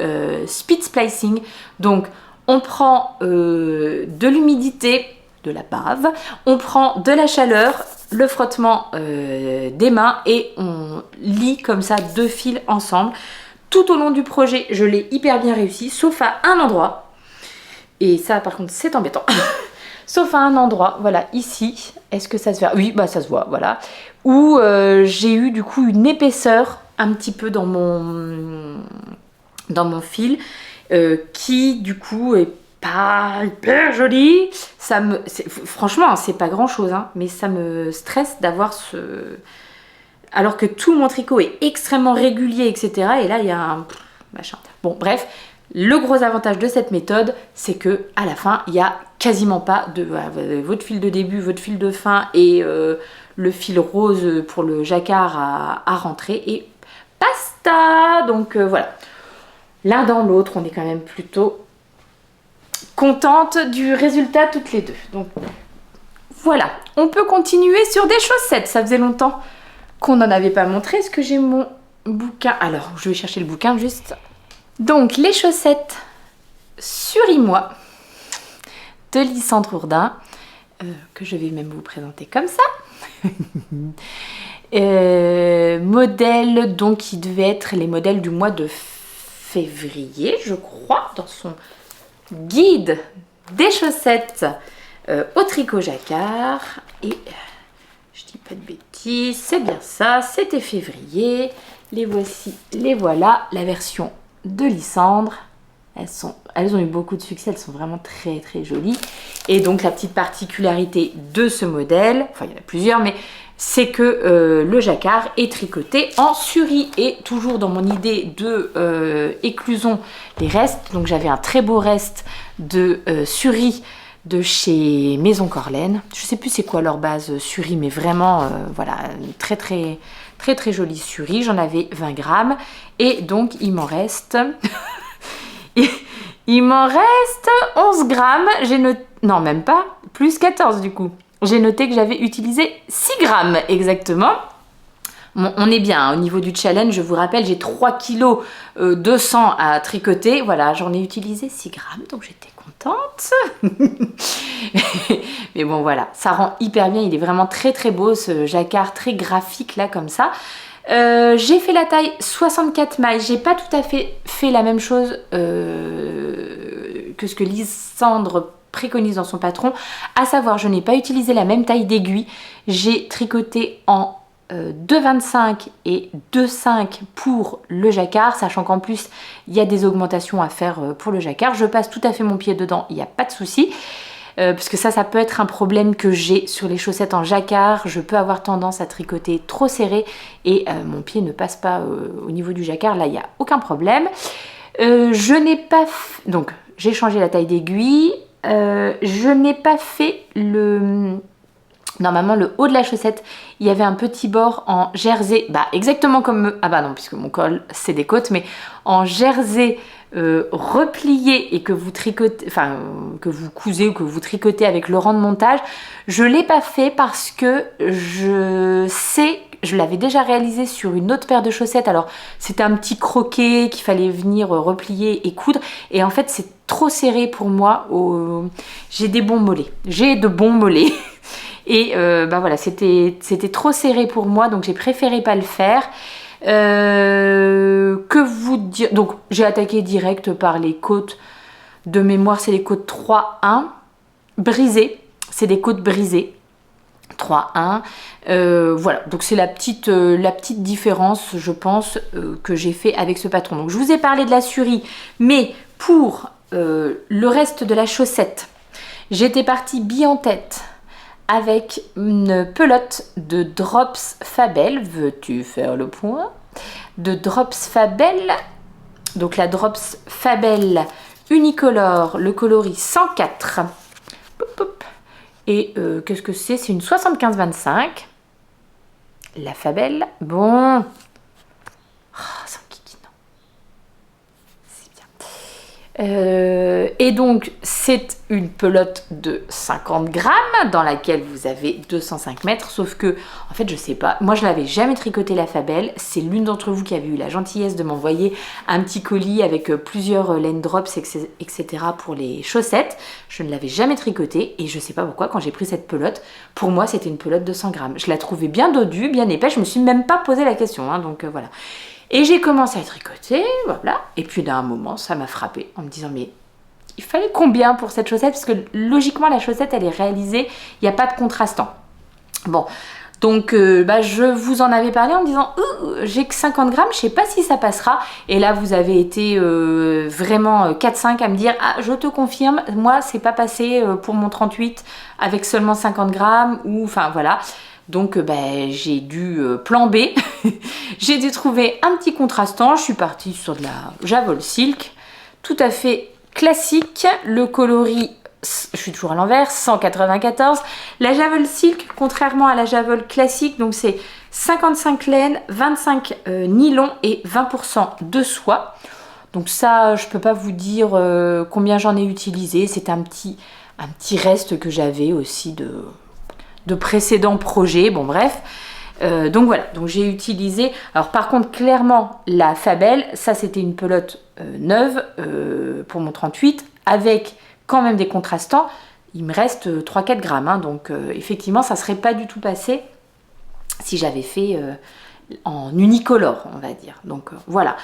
speed splicing. Donc, on prend de l'humidité, de la bave, on prend de la chaleur, le frottement des mains et on lie comme ça 2 fils ensemble. Tout au long du projet, je l'ai hyper bien réussi, sauf à un endroit. Et ça, par contre, c'est embêtant. Sauf à un endroit, voilà, ici. Est-ce que ça se voit? Oui, bah ça se voit, voilà. Où j'ai eu du coup une épaisseur un petit peu dans mon fil. Qui du coup est pas hyper jolie. Franchement, c'est pas grand chose, hein, mais ça me stresse d'avoir alors que tout mon tricot est extrêmement régulier, etc. Et là, il y a un machin. Bon, bref, le gros avantage de cette méthode, c'est que à la fin, il y a quasiment pas de votre fil de début, votre fil de fin et le fil rose pour le jacquard à rentrer et basta. Donc voilà. L'un dans l'autre, on est quand même plutôt contente du résultat toutes les deux. Donc voilà, on peut continuer sur des chaussettes. Ça faisait longtemps qu'on n'en avait pas montré. Est-ce que j'ai mon bouquin? Alors, je vais chercher le bouquin juste. Donc, les chaussettes Sur-I-moi de Lysandre Hourdin, que je vais même vous présenter comme ça. Modèle, donc, qui devait être les modèles du mois de février, je crois, dans son guide des chaussettes au tricot jacquard. Et je dis pas de bêtises, c'est bien ça, c'était février. Les voici, les voilà, la version de Lysandre. Elles ont eu beaucoup de succès, elles sont vraiment très très jolies. Et donc la petite particularité de ce modèle, enfin il y en a plusieurs, mais c'est que le jacquard est tricoté en suri. Et toujours dans mon idée de éclusons les restes, donc j'avais un très beau reste de suri de chez Maison Corlaine. Je sais plus c'est quoi leur base suri, mais vraiment voilà, très très très très jolie suri. J'en avais 20 grammes et donc il m'en reste il m'en reste 11 grammes. J'ai noté, non même pas, plus 14 du coup. J'ai noté que j'avais utilisé 6 grammes exactement. Bon, on est bien hein, au niveau du challenge, je vous rappelle, j'ai 3 kg 200 à tricoter. Voilà, j'en ai utilisé 6 grammes, donc j'étais contente. Mais bon, voilà, ça rend hyper bien. Il est vraiment très très beau, ce jacquard très graphique là, comme ça. J'ai fait la taille 64 mailles. J'ai pas tout à fait la même chose que ce que Lysandre préconise dans son patron, à savoir je n'ai pas utilisé la même taille d'aiguille, j'ai tricoté en 2,25 et 2,5 pour le jacquard, sachant qu'en plus il y a des augmentations à faire pour le jacquard. Je passe tout à fait mon pied dedans, il n'y a pas de souci. Parce que ça peut être un problème que j'ai sur les chaussettes en jacquard. Je peux avoir tendance à tricoter trop serré et mon pied ne passe pas au niveau du jacquard. Là, il n'y a aucun problème. Je n'ai pas... Donc, j'ai changé la taille d'aiguille. Je n'ai pas fait le... Normalement, le haut de la chaussette, il y avait un petit bord en jersey. Bah, exactement comme... Ah bah non, puisque mon col, c'est des côtes, mais en jersey... replié et que vous tricotez, enfin que vous cousez ou que vous tricotez avec le rang de montage, je l'ai pas fait parce que je l'avais déjà réalisé sur une autre paire de chaussettes. Alors c'était un petit croquet qu'il fallait venir replier et coudre, et en fait c'est trop serré pour moi. J'ai de bons mollets et bah voilà, c'était trop serré pour moi, donc j'ai préféré pas le faire. Que vous dire, donc j'ai attaqué direct par les côtes de mémoire, c'est les côtes 3-1 brisées, c'est des côtes brisées 3-1, voilà, donc c'est la petite différence, je pense, que j'ai fait avec ce patron. Donc je vous ai parlé de la surie, mais pour le reste de la chaussette, j'étais partie bille en tête avec une pelote de Drops Fabel. Veux-tu faire le point? De Drops Fabel. Donc la Drops Fabel unicolore, le coloris 104. Et qu'est-ce que c'est? C'est une 75-25. La Fabel. Bon. Oh, c'est un kiki, non. C'est bien. Et donc, c'est une pelote de 50 grammes dans laquelle vous avez 205 mètres. Sauf que, en fait, je sais pas. Moi, je n'avais jamais tricoté la Fabel. C'est l'une d'entre vous qui avait eu la gentillesse de m'envoyer un petit colis avec plusieurs laine drops, etc. pour les chaussettes. Je ne l'avais jamais tricoté et je sais pas pourquoi, quand j'ai pris cette pelote, pour moi, c'était une pelote de 100 grammes. Je la trouvais bien dodue, bien épaisse. Je me suis même pas posé la question, hein, donc voilà. Et j'ai commencé à tricoter, voilà. Et puis d'un moment, ça m'a frappée en me disant, mais il fallait combien pour cette chaussette? Parce que logiquement, la chaussette, elle est réalisée, il n'y a pas de contrastant. Bon, donc je vous en avais parlé en me disant, j'ai que 50 grammes, je sais pas si ça passera. Et là, vous avez été vraiment 4-5 à me dire, ah, je te confirme, moi, c'est pas passé pour mon 38 avec seulement 50 grammes, ou enfin voilà. Donc j'ai dû plan B, j'ai dû trouver un petit contrastant. Je suis partie sur de la Javol Silk, tout à fait classique, le coloris, je suis toujours à l'envers, 194. La Javol Silk, contrairement à la Javol classique, donc c'est 55 laine, 25 nylon et 20% de soie. Donc ça, je peux pas vous dire combien j'en ai utilisé, c'est un petit reste que j'avais aussi de précédents projets, bon bref. Donc voilà, donc j'ai utilisé, alors par contre clairement la Fabel, ça c'était une pelote neuve pour mon 38 avec quand même des contrastants. Il me reste 3-4 grammes, hein, donc effectivement ça serait pas du tout passé si j'avais fait en unicolore, on va dire. Donc voilà.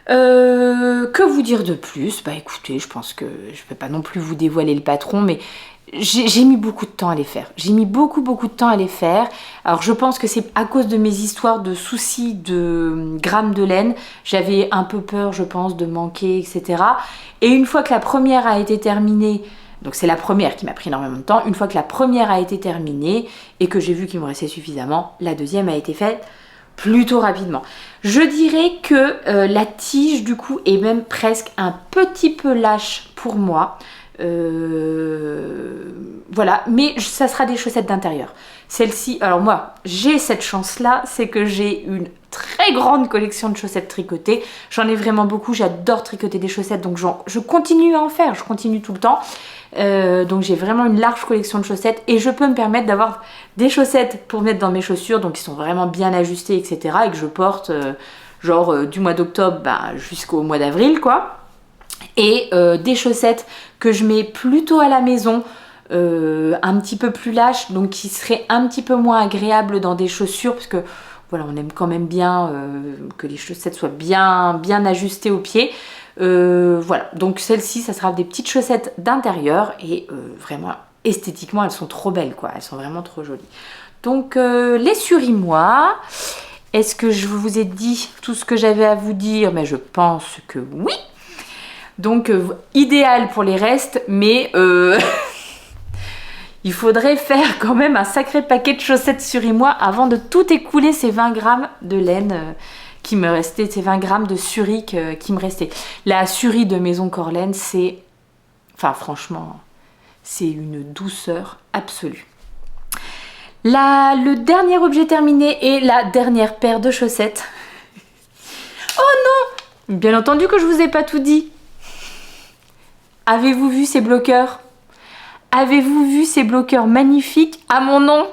Que vous dire de plus? Bah écoutez, je pense que je ne vais pas non plus vous dévoiler le patron, mais j'ai mis beaucoup de temps à les faire. J'ai mis beaucoup de temps à les faire. Alors je pense que c'est à cause de mes histoires de soucis de grammes de laine. J'avais un peu peur, je pense, de manquer, etc. Et une fois que la première a été terminée, donc c'est la première qui m'a pris énormément de temps, une fois que la première a été terminée et que j'ai vu qu'il me restait suffisamment, la deuxième a été faite plutôt rapidement. Je dirais que la tige du coup est même presque un petit peu lâche pour moi. Voilà, mais ça sera des chaussettes d'intérieur. Celle-ci, alors moi j'ai cette chance là, c'est que j'ai une très grande collection de chaussettes tricotées. J'en ai vraiment beaucoup, j'adore tricoter des chaussettes, donc je continue à en faire, je continue tout le temps. Donc j'ai vraiment une large collection de chaussettes et je peux me permettre d'avoir des chaussettes pour mettre dans mes chaussures, donc qui sont vraiment bien ajustées, etc. et que je porte du mois d'octobre jusqu'au mois d'avril quoi. Et des chaussettes que je mets plutôt à la maison, un petit peu plus lâches, donc qui seraient un petit peu moins agréables dans des chaussures, parce que voilà, on aime quand même bien que les chaussettes soient bien ajustées aux pieds. Voilà, donc celle-ci, ça sera des petites chaussettes d'intérieur et vraiment esthétiquement, elles sont trop belles quoi, elles sont vraiment trop jolies. Donc les surimois, est-ce que je vous ai dit tout ce que j'avais à vous dire? Mais je pense que oui. Donc idéal pour les restes, mais il faudrait faire quand même un sacré paquet de chaussettes surimois avant de tout écouler ces 20 grammes de laine qui me restait, ces 20 grammes de suri qui me restaient. La suri de Maison Corlaine, c'est... Enfin, franchement, c'est une douceur absolue. Le dernier objet terminé est la dernière paire de chaussettes. Oh non! Bien entendu que je vous ai pas tout dit. Avez-vous vu ces bloqueurs? Avez-vous vu ces bloqueurs magnifiques à mon nom?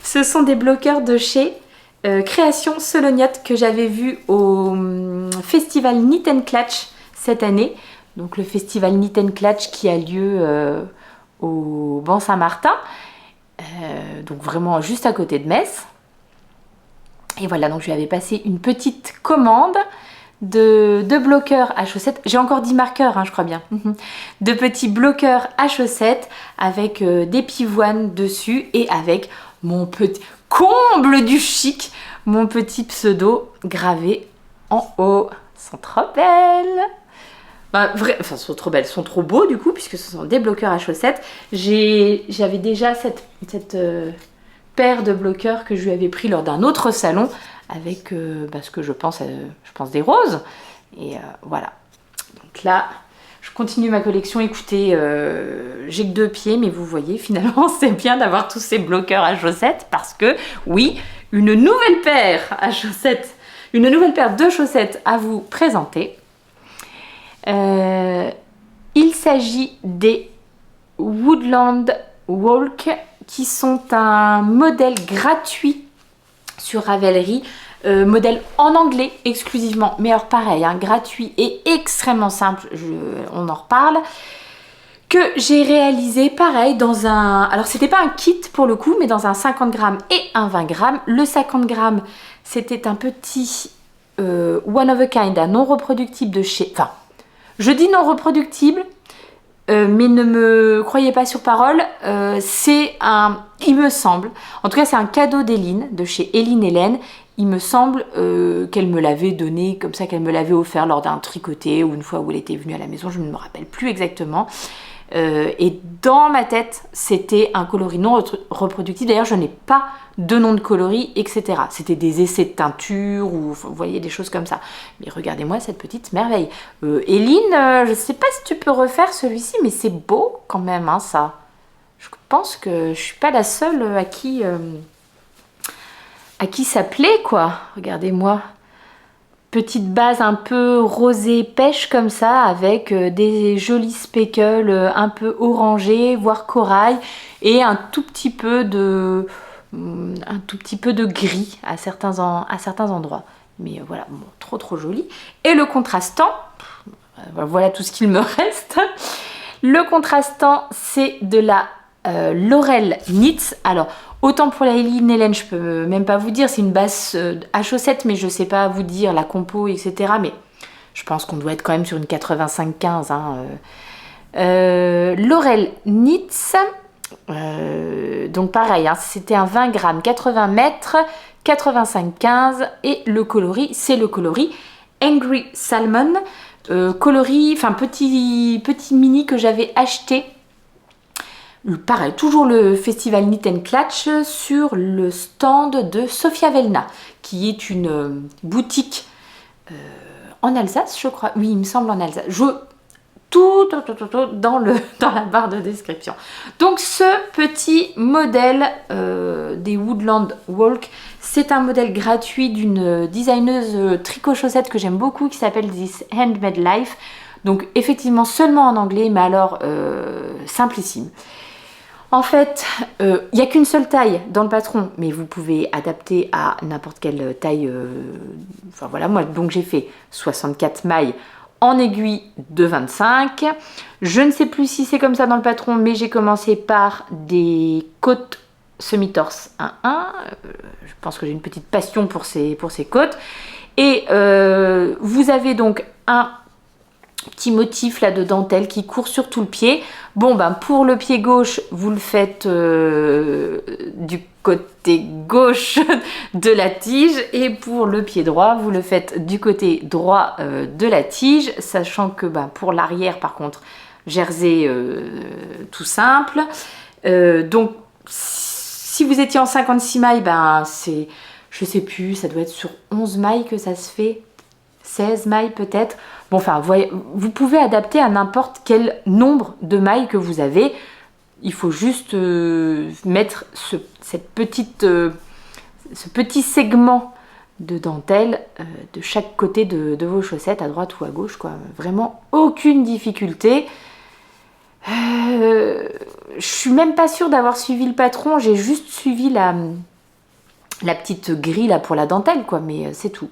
Ce sont des bloqueurs de chez Création Solognotte que j'avais vu au festival Knit and Clutch cette année. Donc le festival Knit and Clutch qui a lieu au Ban Saint-Martin. Donc vraiment juste à côté de Metz. Et voilà, donc je lui avais passé une petite commande de bloqueurs à chaussettes. J'ai encore 10 marqueurs, hein, je crois bien. De petits bloqueurs à chaussettes avec des pivoines dessus et avec mon petit comble du chic, mon petit pseudo gravé en haut. Elles sont trop belles. Enfin, elles sont trop belles, elles sont trop beaux du coup, puisque ce sont des bloqueurs à chaussettes. J'avais déjà cette paire de bloqueurs que je lui avais pris lors d'un autre salon avec ce que je pense des roses. Et voilà. Donc là, je continue ma collection. Écoutez, j'ai que 2 pieds, mais vous voyez, finalement, c'est bien d'avoir tous ces bloqueurs à chaussettes parce que, oui, une nouvelle paire de chaussettes à vous présenter. Il s'agit des Woodland Walk qui sont un modèle gratuit sur Ravelry, modèle en anglais exclusivement, mais alors pareil, hein, gratuit et extrêmement simple, on en reparle, que j'ai réalisé pareil dans un... Alors c'était pas un kit pour le coup, mais dans un 50 grammes et un 20 grammes. Le 50 grammes, c'était un petit one of a kind, un non reproductible de chez... Enfin, je dis non reproductible, mais ne me croyez pas sur parole, c'est un... Il me semble, en tout cas c'est un cadeau d'Eline, de chez Eline Hélène. Il me semble qu'elle me l'avait donné, comme ça qu'elle me l'avait offert lors d'un tricoté ou une fois où elle était venue à la maison, je ne me rappelle plus exactement. Et dans ma tête, c'était un coloris non reproductif. D'ailleurs, je n'ai pas de nom de coloris, etc. C'était des essais de teinture ou vous voyez des choses comme ça. Mais regardez-moi cette petite merveille. Eline, je ne sais pas si tu peux refaire celui-ci, mais c'est beau quand même, hein, ça. Je pense que je ne suis pas la seule à qui ça plaît, quoi. Regardez-moi. Petite base un peu rosée pêche comme ça, avec des jolis speckles un peu orangés, voire corail, et un tout petit peu de gris à certains endroits. Mais voilà, bon, trop joli. Et le contrastant, voilà tout ce qu'il me reste. Le contrastant, c'est de la Laurel Knits. Alors, autant pour la Eline Hélène, je peux même pas vous dire, c'est une base à chaussettes, mais je sais pas vous dire la compo, etc. Mais je pense qu'on doit être quand même sur une 85-15. Hein. Laurel Knits, donc pareil, hein, c'était un 20 grammes, 80 mètres, 85-15, et le coloris, c'est le coloris Angry Salmon, coloris, enfin petit mini que j'avais acheté. Pareil, toujours le festival Knit and Clutch sur le stand de Sofia Velna, qui est une boutique en Alsace, je crois. Oui, il me semble en Alsace. Tout dans la barre de description. Donc ce petit modèle des Woodland Walk, c'est un modèle gratuit d'une designeuse tricot-chaussette que j'aime beaucoup, qui s'appelle This Handmade Life. Donc effectivement seulement en anglais, mais alors simplissime. En fait, il n'y a qu'une seule taille dans le patron, mais vous pouvez adapter à n'importe quelle taille. Enfin voilà, moi donc j'ai fait 64 mailles en aiguille de 25. Je ne sais plus si c'est comme ça dans le patron, mais j'ai commencé par des côtes semi-torse 1-1. Je pense que j'ai une petite passion pour ces côtes. Et vous avez donc un petit motif là de dentelle qui court sur tout le pied. Bon ben pour le pied gauche, vous le faites du côté gauche de la tige et pour le pied droit, vous le faites du côté droit de la tige, sachant que pour l'arrière, par contre, jersey tout simple. Donc, si vous étiez en 56 mailles, c'est, je sais plus, ça doit être sur 11 mailles que ça se fait, 16 mailles peut-être. Bon, enfin, vous pouvez adapter à n'importe quel nombre de mailles que vous avez. Il faut juste mettre ce petit segment de dentelle de chaque côté de vos chaussettes, à droite ou à gauche, quoi. Vraiment aucune difficulté. Je suis même pas sûre d'avoir suivi le patron, j'ai juste suivi la petite grille là pour la dentelle, quoi, mais c'est tout.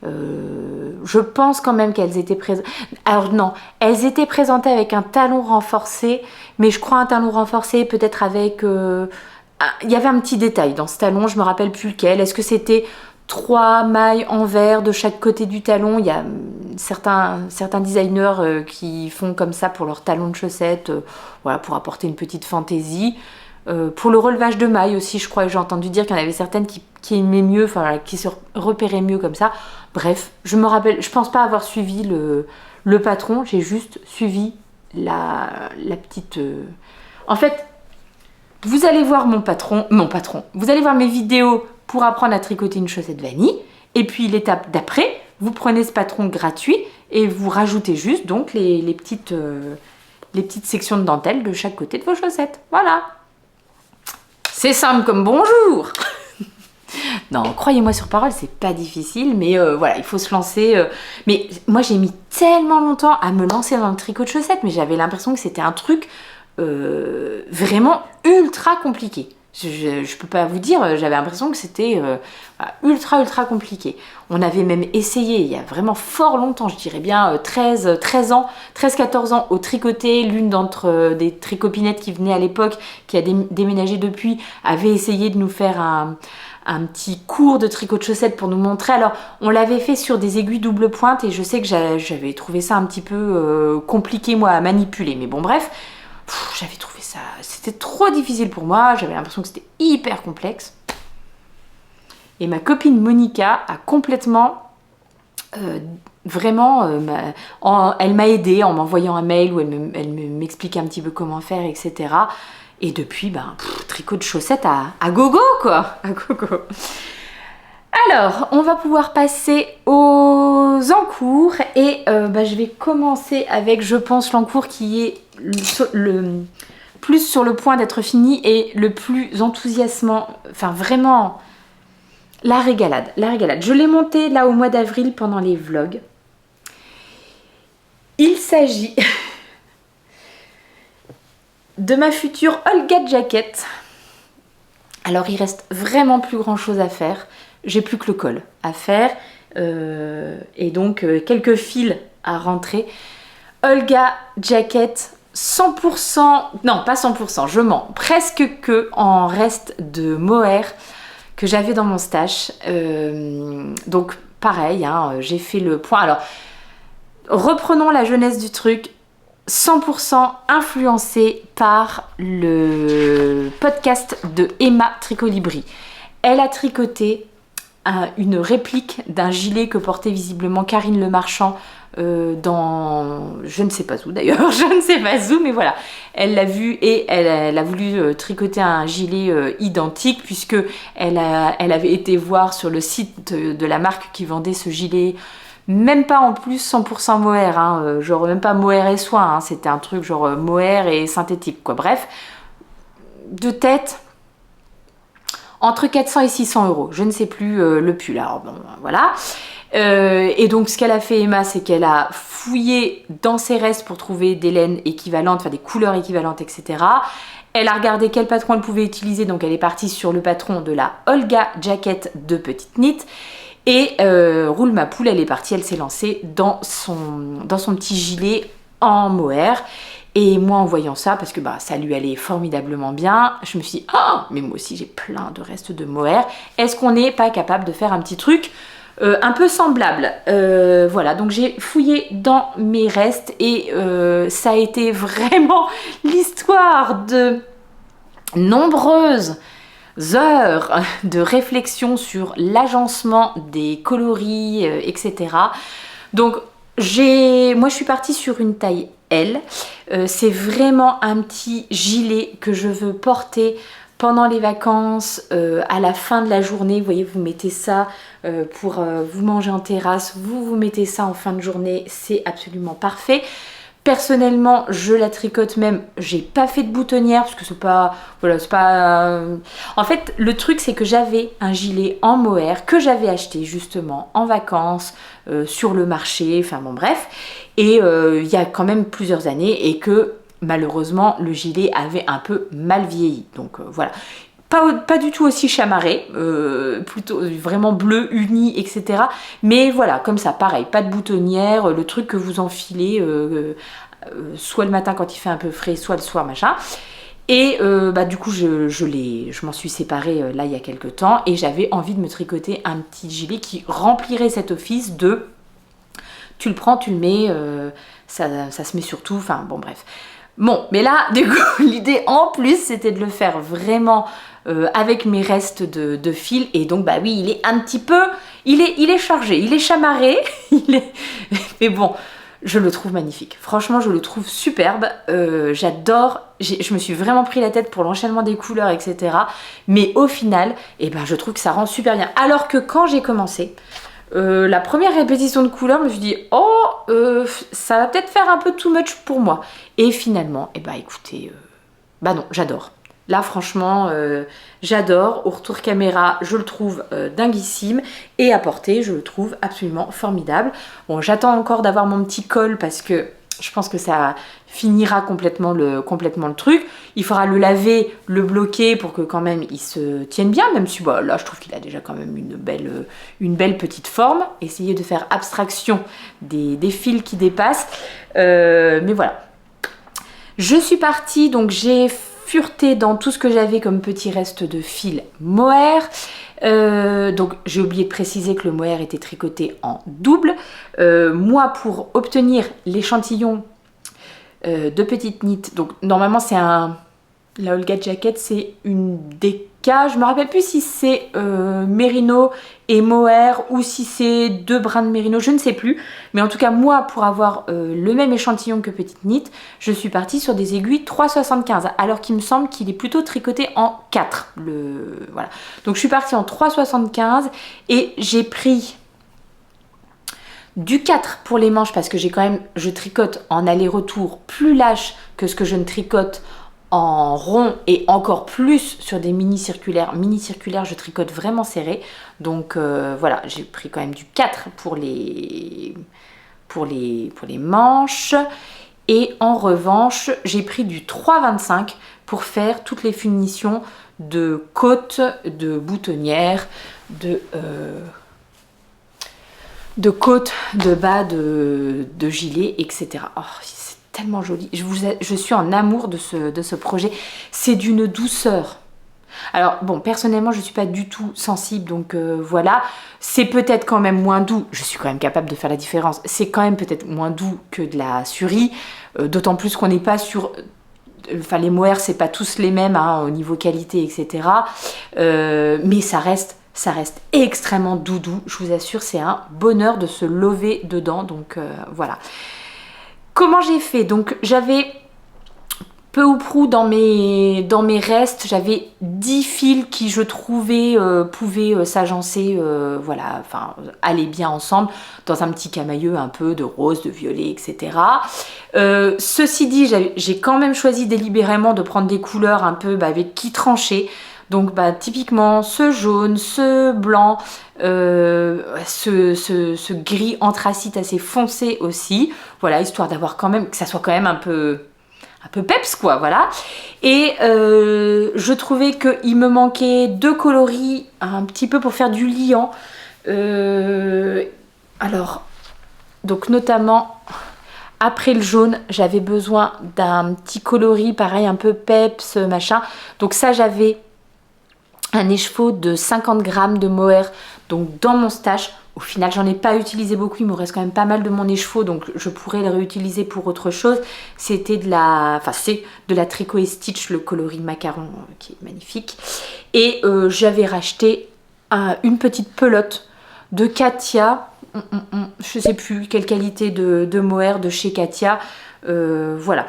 Je pense quand même qu'elles étaient présentes. Alors non, elles étaient présentées avec un talon renforcé, mais je crois un talon renforcé peut-être avec... il y avait un petit détail dans ce talon, je me rappelle plus lequel. Est-ce que c'était 3 mailles en vert de chaque côté du talon? Il y a certains designers qui font comme ça pour leurs talons de chaussettes, voilà, pour apporter une petite fantaisie. Pour le relevage de mailles aussi, je crois que j'ai entendu dire qu'il y en avait certaines qui aimaient mieux, enfin qui se repéraient mieux comme ça. Bref, je me rappelle, je pense pas avoir suivi le patron, j'ai juste suivi la petite... En fait, vous allez voir mon patron, vous allez voir mes vidéos pour apprendre à tricoter une chaussette vanille, et puis l'étape d'après, vous prenez ce patron gratuit et vous rajoutez juste donc les petites sections de dentelle de chaque côté de vos chaussettes. Voilà. C'est simple comme bonjour. Non, croyez-moi sur parole, c'est pas difficile, mais voilà, il faut se lancer. Mais moi, j'ai mis tellement longtemps à me lancer dans le tricot de chaussettes, mais j'avais l'impression que c'était un truc vraiment ultra compliqué. Je peux pas vous dire, j'avais l'impression que c'était ultra compliqué. On avait même essayé il y a vraiment fort longtemps, je dirais bien 13-14 ans au tricoté. L'une d'entre des tricopinettes qui venait à l'époque, qui a déménagé depuis, avait essayé de nous faire un petit cours de tricot de chaussettes pour nous montrer. Alors on l'avait fait sur des aiguilles double pointe et je sais que j'avais trouvé ça un petit peu compliqué moi à manipuler, mais bon bref, j'avais trouvé ça, c'était trop difficile pour moi, j'avais l'impression que c'était hyper complexe. Et ma copine Monica a complètement elle m'a aidée en m'envoyant un mail où elle m'expliquait un petit peu comment faire, etc. Et depuis, tricot de chaussettes à gogo, quoi, à gogo. Alors, on va pouvoir passer aux encours et je vais commencer avec, je pense, l'encours qui est le plus sur le point d'être fini et le plus enthousiasmant, enfin vraiment la régalade. Je l'ai monté là au mois d'avril pendant les vlogs. Il s'agit de ma future Olga Jacket. Alors il reste vraiment plus grand chose à faire. J'ai plus que le col à faire et donc quelques fils à rentrer. Olga Jacket 100%, non pas 100%, je mens, presque que en reste de mohair que j'avais dans mon stash. Donc pareil, j'ai fait le point. Alors reprenons la jeunesse du truc. 100% influencée par le podcast de Emma Tricolibri. Elle a tricoté une réplique d'un gilet que portait visiblement Karine Le Marchand dans... je ne sais pas où d'ailleurs, mais voilà. Elle l'a vu et elle a voulu tricoter un gilet identique puisque elle avait été voir sur le site de la marque qui vendait ce gilet. Même pas en plus 100% mohair, genre même pas mohair et soie, c'était un truc genre mohair et synthétique, quoi. Bref, de tête, entre 400 et 600 euros, je ne sais plus le pull, alors bon, voilà. Et donc ce qu'elle a fait Emma, c'est qu'elle a fouillé dans ses restes pour trouver des laines équivalentes, enfin des couleurs équivalentes, etc. Elle a regardé quel patron elle pouvait utiliser, donc elle est partie sur le patron de la Olga Jacket de Petite Knit. Et roule ma poule, elle est partie, elle s'est lancée dans son petit gilet en mohair. Et moi en voyant ça, parce que ça lui allait formidablement bien, je me suis dit, mais moi aussi j'ai plein de restes de mohair. Est-ce qu'on n'est pas capable de faire un petit truc un peu semblable? Voilà, donc j'ai fouillé dans mes restes et ça a été vraiment l'histoire de nombreuses heures de réflexion sur l'agencement des coloris, etc. Donc moi je suis partie sur une taille L. C'est vraiment un petit gilet que je veux porter pendant les vacances, à la fin de la journée. Vous voyez, vous mettez ça pour vous manger en terrasse, vous mettez ça en fin de journée, c'est absolument parfait. Personnellement, je la tricote même, j'ai pas fait de boutonnière parce que c'est pas... Voilà, c'est pas... En fait, le truc c'est que j'avais un gilet en mohair que j'avais acheté justement en vacances, sur le marché, enfin bon bref. Et il y a quand même plusieurs années et que malheureusement le gilet avait un peu mal vieilli. Donc voilà. Pas du tout aussi chamarré, plutôt vraiment bleu, uni, etc. Mais voilà, comme ça, pareil, pas de boutonnière, le truc que vous enfilez soit le matin quand il fait un peu frais, soit le soir, machin. Et du coup, je m'en suis séparée là il y a quelques temps et j'avais envie de me tricoter un petit gilet qui remplirait cet office de... Tu le prends, tu le mets, ça se met sur tout, enfin bon bref. Bon, mais là, du coup, l'idée en plus, c'était de le faire vraiment avec mes restes de fil. Et donc, bah oui, il est un petit peu... Il est chargé, il est chamarré. Mais bon, je le trouve magnifique. Franchement, je le trouve superbe. J'adore. Je me suis vraiment pris la tête pour l'enchaînement des couleurs, etc. Mais au final, eh ben, je trouve que ça rend super bien. Alors que quand j'ai commencé... la première répétition de couleurs, je me suis dit ça va peut-être faire un peu too much pour moi. Et finalement, écoutez, non, j'adore. Là, franchement, j'adore. Au retour caméra, je le trouve dinguissime. Et à porter, je le trouve absolument formidable. Bon, j'attends encore d'avoir mon petit col parce que je pense que ça finira complètement le truc. Il faudra le laver, le bloquer pour que quand même il se tienne bien, même si là je trouve qu'il a déjà quand même une belle petite forme. Essayez de faire abstraction des fils qui dépassent. Mais voilà. Je suis partie, donc j'ai fureté dans tout ce que j'avais comme petit reste de fil mohair. Donc j'ai oublié de préciser que le mohair était tricoté en double. Moi, pour obtenir l'échantillon de petite knit, donc normalement c'est la Olga Jacket, c'est une DK, je me rappelle plus si c'est mérino et mohair ou si c'est 2 brins de mérino, je ne sais plus, mais en tout cas moi, pour avoir le même échantillon que petite knit, je suis partie sur des aiguilles 3,75, alors qu'il me semble qu'il est plutôt tricoté en 4, voilà. Donc je suis partie en 3,75 et j'ai pris du 4 pour les manches parce que je tricote en aller-retour plus lâche que ce que je ne tricote en rond et encore plus sur des mini circulaires. Mini circulaires, je tricote vraiment serré. Donc voilà, j'ai pris quand même du 4 pour les manches. Et en revanche, j'ai pris du 3,25 pour faire toutes les finitions de côte, de boutonnière, de côte, de bas, de gilet, etc. Oh, c'est tellement joli. Je suis en amour de ce projet. C'est d'une douceur. Alors bon, personnellement, je ne suis pas du tout sensible, donc voilà. C'est peut-être quand même moins doux. Je suis quand même capable de faire la différence. C'est quand même peut-être moins doux que de la Suri. D'autant plus qu'on n'est pas sur... Enfin, les mohair, c'est pas tous les mêmes hein, au niveau qualité, etc. Mais ça reste extrêmement doudou, je vous assure, c'est un bonheur de se lever dedans, donc voilà. Comment j'ai fait? Donc j'avais peu ou prou dans mes restes, j'avais 10 fils qui je trouvais pouvaient s'agencer, voilà, enfin aller bien ensemble dans un petit camailleux un peu de rose, de violet, etc. Ceci dit, j'ai quand même choisi délibérément de prendre des couleurs un peu avec qui trancher. Donc typiquement ce jaune, ce blanc, ce gris anthracite assez foncé aussi. Voilà, histoire d'avoir quand même, que ça soit quand même un peu peps quoi, voilà. Et je trouvais qu'il me manquait 2 coloris un petit peu pour faire du liant. Alors, donc notamment... Après le jaune, j'avais besoin d'un petit coloris, pareil, un peu peps, machin. Donc ça, j'avais un écheveau de 50 grammes de mohair donc dans mon stash Au final, j'en ai pas utilisé beaucoup, il me reste quand même pas mal de mon écheveau, donc je pourrais le réutiliser pour autre chose. C'était de la... Enfin, c'est de la Tricot et Stitch, le coloris macaron, qui est magnifique. Et j'avais racheté une petite pelote de Katia, je sais plus quelle qualité de mohair de chez Katia, voilà.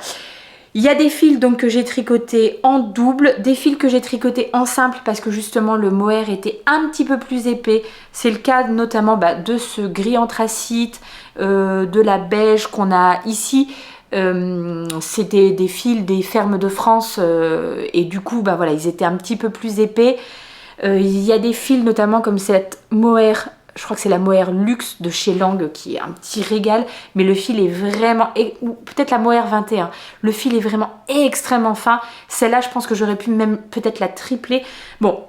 Il y a des fils donc que j'ai tricotés en double, des fils que j'ai tricotés en simple parce que justement le mohair était un petit peu plus épais. C'est le cas notamment de ce gris anthracite, de la beige qu'on a ici. C'était des fils des fermes de France et du coup voilà, ils étaient un petit peu plus épais. Il y a des fils notamment comme cette mohair, je crois que c'est la mohair luxe de chez Lang qui est un petit régal, mais le fil est vraiment, ou peut-être la mohair 21, le fil est vraiment extrêmement fin. Celle-là, je pense que j'aurais pu même peut-être la tripler. Bon,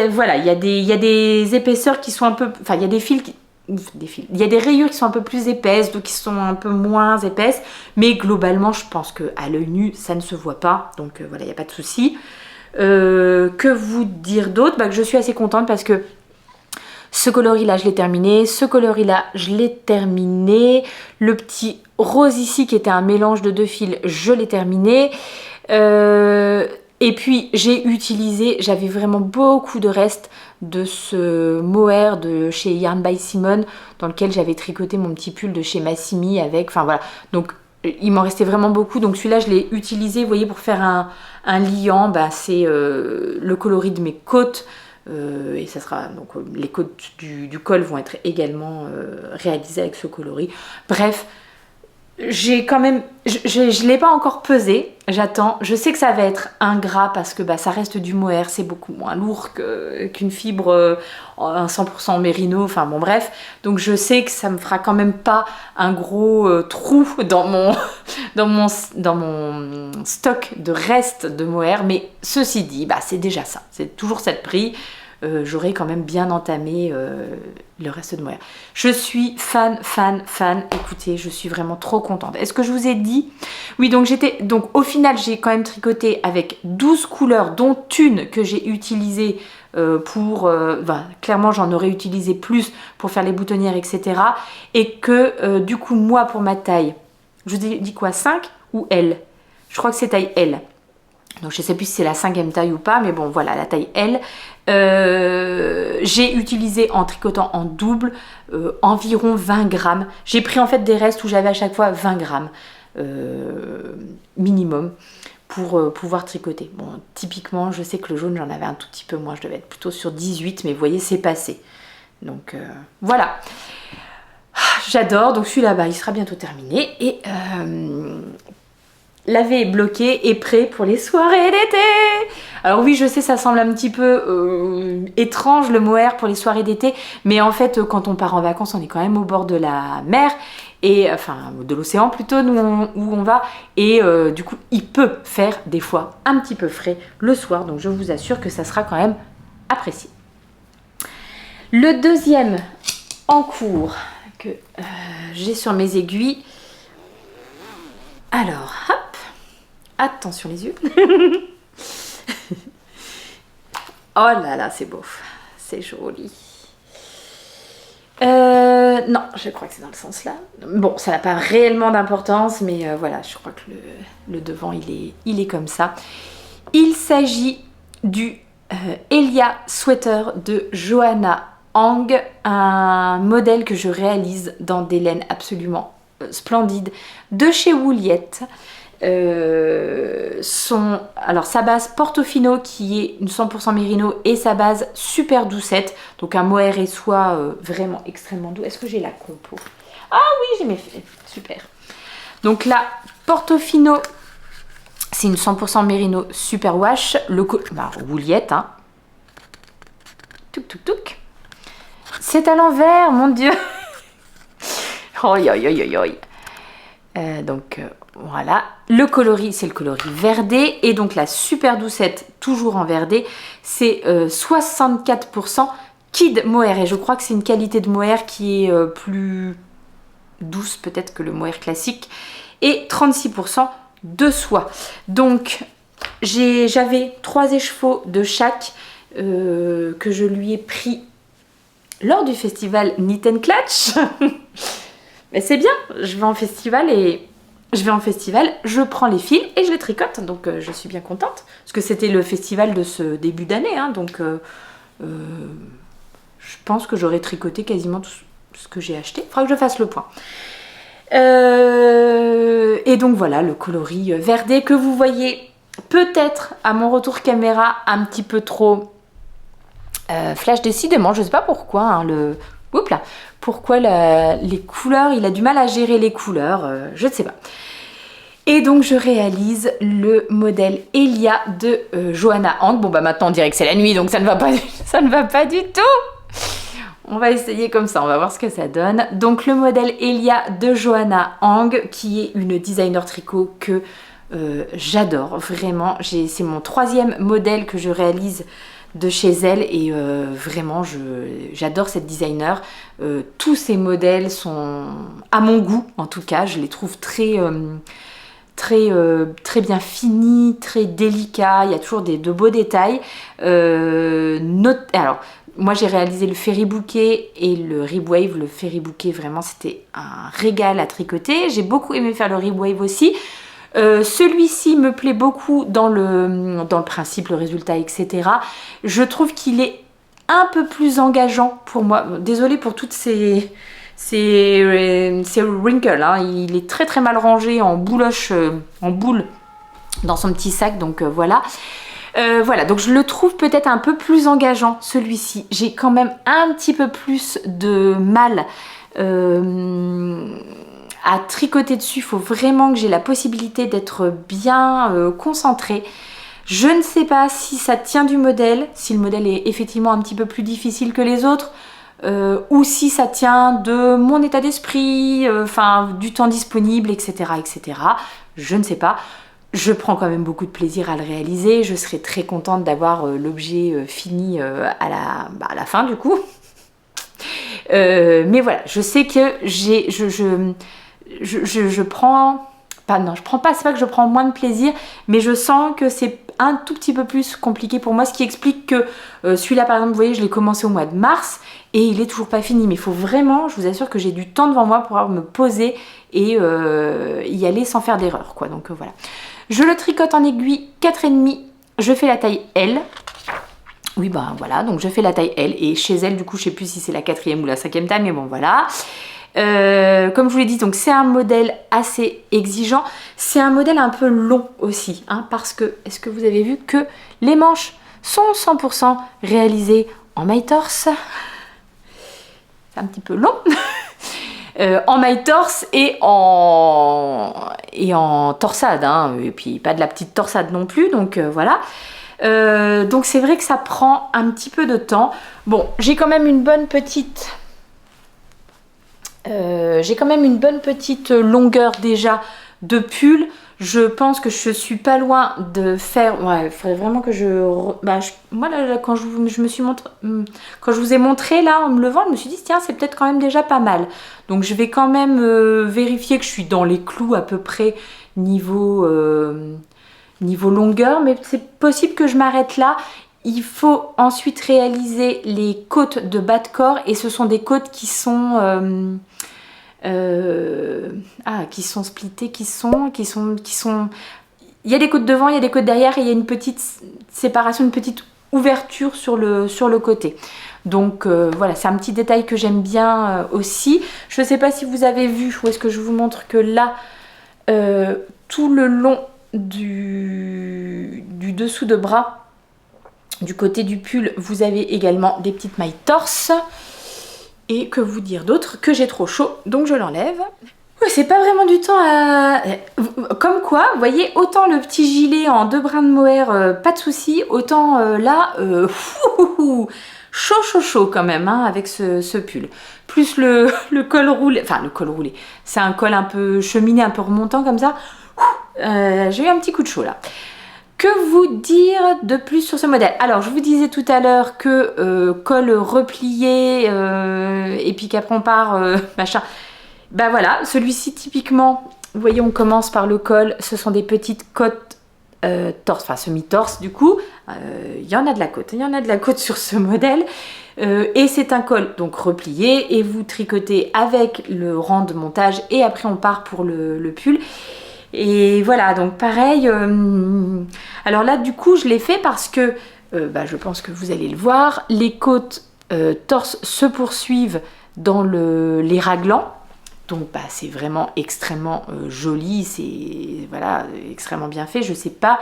voilà, il y a des épaisseurs qui sont un peu, enfin il y a des fils qui... Il y a des rayures qui sont un peu plus épaisses, d'autres qui sont un peu moins épaisses, mais globalement je pense qu'à l'œil nu ça ne se voit pas, donc voilà, il n'y a pas de souci. Que vous dire d'autre? Que je suis assez contente parce que ce coloris là je l'ai terminé, ce coloris là je l'ai terminé, le petit rose ici qui était un mélange de deux fils je l'ai terminé, et puis j'ai utilisé, j'avais vraiment beaucoup de restes de ce mohair de chez Yarn by Simone dans lequel j'avais tricoté mon petit pull de chez Massimi avec, enfin voilà, donc il m'en restait vraiment beaucoup, donc celui-là je l'ai utilisé, vous voyez, pour faire un liant, c'est le coloris de mes côtes, et ça sera, donc les côtes du col vont être également réalisées avec ce coloris. Bref, j'ai quand même, je l'ai pas encore pesé, j'attends, je sais que ça va être ingrat parce que ça reste du mohair, c'est beaucoup moins lourd qu'une fibre un 100% mérino, enfin bon bref, donc je sais que ça me fera quand même pas un gros trou dans mon stock de restes de mohair, mais ceci dit, c'est déjà ça, c'est toujours cette prix. J'aurais quand même bien entamé le reste de mohair. Je suis fan. Écoutez, je suis vraiment trop contente. Est-ce que je vous ai dit? Oui, donc au final, j'ai quand même tricoté avec 12 couleurs, dont une que j'ai utilisée pour... clairement, j'en aurais utilisé plus pour faire les boutonnières, etc. Et que, du coup, moi, pour ma taille, je vous ai dit quoi, 5 ou L? Je crois que c'est taille L. Donc je ne sais plus si c'est la 5e taille ou pas, mais bon voilà, la taille L. J'ai utilisé en tricotant en double environ 20 grammes. J'ai pris en fait des restes où j'avais à chaque fois 20 grammes minimum pour pouvoir tricoter. Bon, typiquement, je sais que le jaune, j'en avais un tout petit peu moins. Je devais être plutôt sur 18, mais vous voyez, c'est passé. Donc voilà. J'adore. Donc celui-là, il sera bientôt terminé. Et... lavé et bloqué et prêt pour les soirées d'été. Alors oui, je sais, ça semble un petit peu étrange le mohair pour les soirées d'été, mais en fait quand on part en vacances, on est quand même au bord de la mer, et enfin de l'océan plutôt, où on va, et du coup il peut faire des fois un petit peu frais le soir, donc je vous assure que ça sera quand même apprécié. Le deuxième en cours que j'ai sur mes aiguilles, alors hop, attention les yeux. Oh là là, c'est beau, c'est joli. Non, je crois que c'est dans le sens là. Bon, ça n'a pas réellement d'importance, mais voilà, je crois que le devant il est comme ça. Il s'agit du Elia Sweater de Johanna Hang, un modèle que je réalise dans des laines absolument splendides de chez Woolyette. Alors sa base Portofino qui est une 100% mérino et sa base super doucette, donc un mohair et soie vraiment extrêmement doux. Est-ce que j'ai la compo? Ah oui, j'ai mes faits, super. Donc là, Portofino, c'est une 100% mérino super wash, Woolyette, hein. Touk touk touk. C'est à l'envers, mon dieu. Oi oi oi oi. Donc voilà, le coloris, c'est le coloris verdé, et donc la super doucette, toujours en verdé, c'est 64% Kid Mohair, et je crois que c'est une qualité de mohair qui est plus douce peut-être que le mohair classique, et 36% de soie. Donc j'avais 3 écheveaux de chaque que je lui ai pris lors du festival Knit and Clutch. Mais c'est bien, je vais en festival, je prends les fils et je les tricote, donc je suis bien contente. Parce que c'était le festival de ce début d'année, hein, donc je pense que j'aurais tricoté quasiment tout ce que j'ai acheté. Il faudra que je fasse le point. Et donc voilà, le coloris verdé que vous voyez peut-être à mon retour caméra un petit peu trop flash, décidément, je sais pas pourquoi, hein, oups là, pourquoi les couleurs, il a du mal à gérer les couleurs, je ne sais pas. Et donc je réalise le modèle Elia de Johanna Hang. Bon bah maintenant on dirait que c'est la nuit, donc ça ne va pas, ça ne va pas du tout. On va essayer comme ça, on va voir ce que ça donne. Donc le modèle Elia de Johanna Hang, qui est une designer tricot que j'adore, vraiment. C'est mon 3e modèle que je réalise de chez elle et vraiment j'adore cette designer. Tous ces modèles sont à mon goût, en tout cas, je les trouve très bien finis, très délicats, il y a toujours de beaux détails. Alors, moi j'ai réalisé le Fairy Bouquet et le Rib Wave. Le Fairy Bouquet, vraiment c'était un régal à tricoter. J'ai beaucoup aimé faire le Rib Wave aussi. Celui-ci me plaît beaucoup dans le principe, le résultat, etc. Je trouve qu'il est un peu plus engageant pour moi. Désolée pour toutes ces wrinkles, hein. Il est très mal rangé en bouloche, en boule dans son petit sac, donc voilà. Voilà, donc je le trouve peut-être un peu plus engageant, celui-ci. J'ai quand même un petit peu plus de mal à tricoter dessus. Il faut vraiment que j'ai la possibilité d'être bien concentrée. Je ne sais pas si ça tient du modèle, si le modèle est effectivement un petit peu plus difficile que les autres, ou si ça tient de mon état d'esprit, enfin du temps disponible, etc., etc. Je ne sais pas. Je prends quand même beaucoup de plaisir à le réaliser. Je serai très contente d'avoir l'objet fini à la fin du coup. Mais voilà, je sais que je prends... je prends pas, c'est pas que je prends moins de plaisir, mais je sens que c'est un tout petit peu plus compliqué pour moi, ce qui explique que celui-là par exemple, vous voyez, je l'ai commencé au mois de mars et il est toujours pas fini, mais il faut vraiment, je vous assure que j'ai du temps devant moi pour pouvoir me poser et y aller sans faire d'erreur, quoi. Donc voilà. Je le tricote en aiguille 4,5, je fais la taille L. Oui, bah voilà, donc je fais la taille L et chez elle, du coup, je sais plus si c'est la 4e ou la 5e taille, mais bon, voilà. Comme je vous l'ai dit, donc c'est un modèle assez exigeant. C'est un modèle un peu long aussi, hein, parce que, est-ce que vous avez vu que les manches sont 100% réalisées en maille torse? C'est un petit peu long. En maille torse et en torsade, hein, et puis pas de la petite torsade non plus, donc voilà. Donc c'est vrai que ça prend un petit peu de temps. Bon, j'ai quand même une bonne petite longueur déjà de pull. Je pense que je suis pas loin de faire... Ouais, il faudrait vraiment que moi, là, quand je vous ai montré, là, en me levant, je me suis dit, tiens, c'est peut-être quand même déjà pas mal. Donc, je vais quand même vérifier que je suis dans les clous à peu près niveau longueur. Mais c'est possible que je m'arrête là. Il faut ensuite réaliser les côtes de bas de corps. Et ce sont des côtes qui sont... qui sont splittées, qui sont... Il y a des côtes devant, il y a des côtes derrière et il y a une petite séparation, une petite ouverture sur le côté. Donc voilà, c'est un petit détail que j'aime bien aussi. Je ne sais pas si vous avez vu, ou est-ce que je vous montre que là, tout le long du dessous de bras, du côté du pull, vous avez également des petites mailles torse. Et que vous dire d'autre? Que j'ai trop chaud, donc je l'enlève. Ouais, c'est pas vraiment du temps à... Comme quoi, vous voyez, autant le petit gilet en 2 brins de mohair, pas de souci, autant là, chaud quand même, hein, avec ce pull. Plus le col roulé, enfin le col roulé, c'est un col un peu cheminé, un peu remontant comme ça. J'ai eu un petit coup de chaud là. Que vous dire de plus sur ce modèle? Alors, je vous disais tout à l'heure que col replié et puis qu'après on part machin. Ben voilà, celui-ci typiquement, vous voyez, on commence par le col. Ce sont des petites côtes torse, enfin semi-torse du coup. Il y en a de la côte, sur ce modèle. Et c'est un col donc replié et vous tricotez avec le rang de montage et après on part pour le pull. Et voilà, donc pareil. Alors là, du coup, je l'ai fait parce que, je pense que vous allez le voir, les côtes torse se poursuivent dans les raglans. Donc c'est vraiment extrêmement joli, c'est voilà, extrêmement bien fait. Je ne sais pas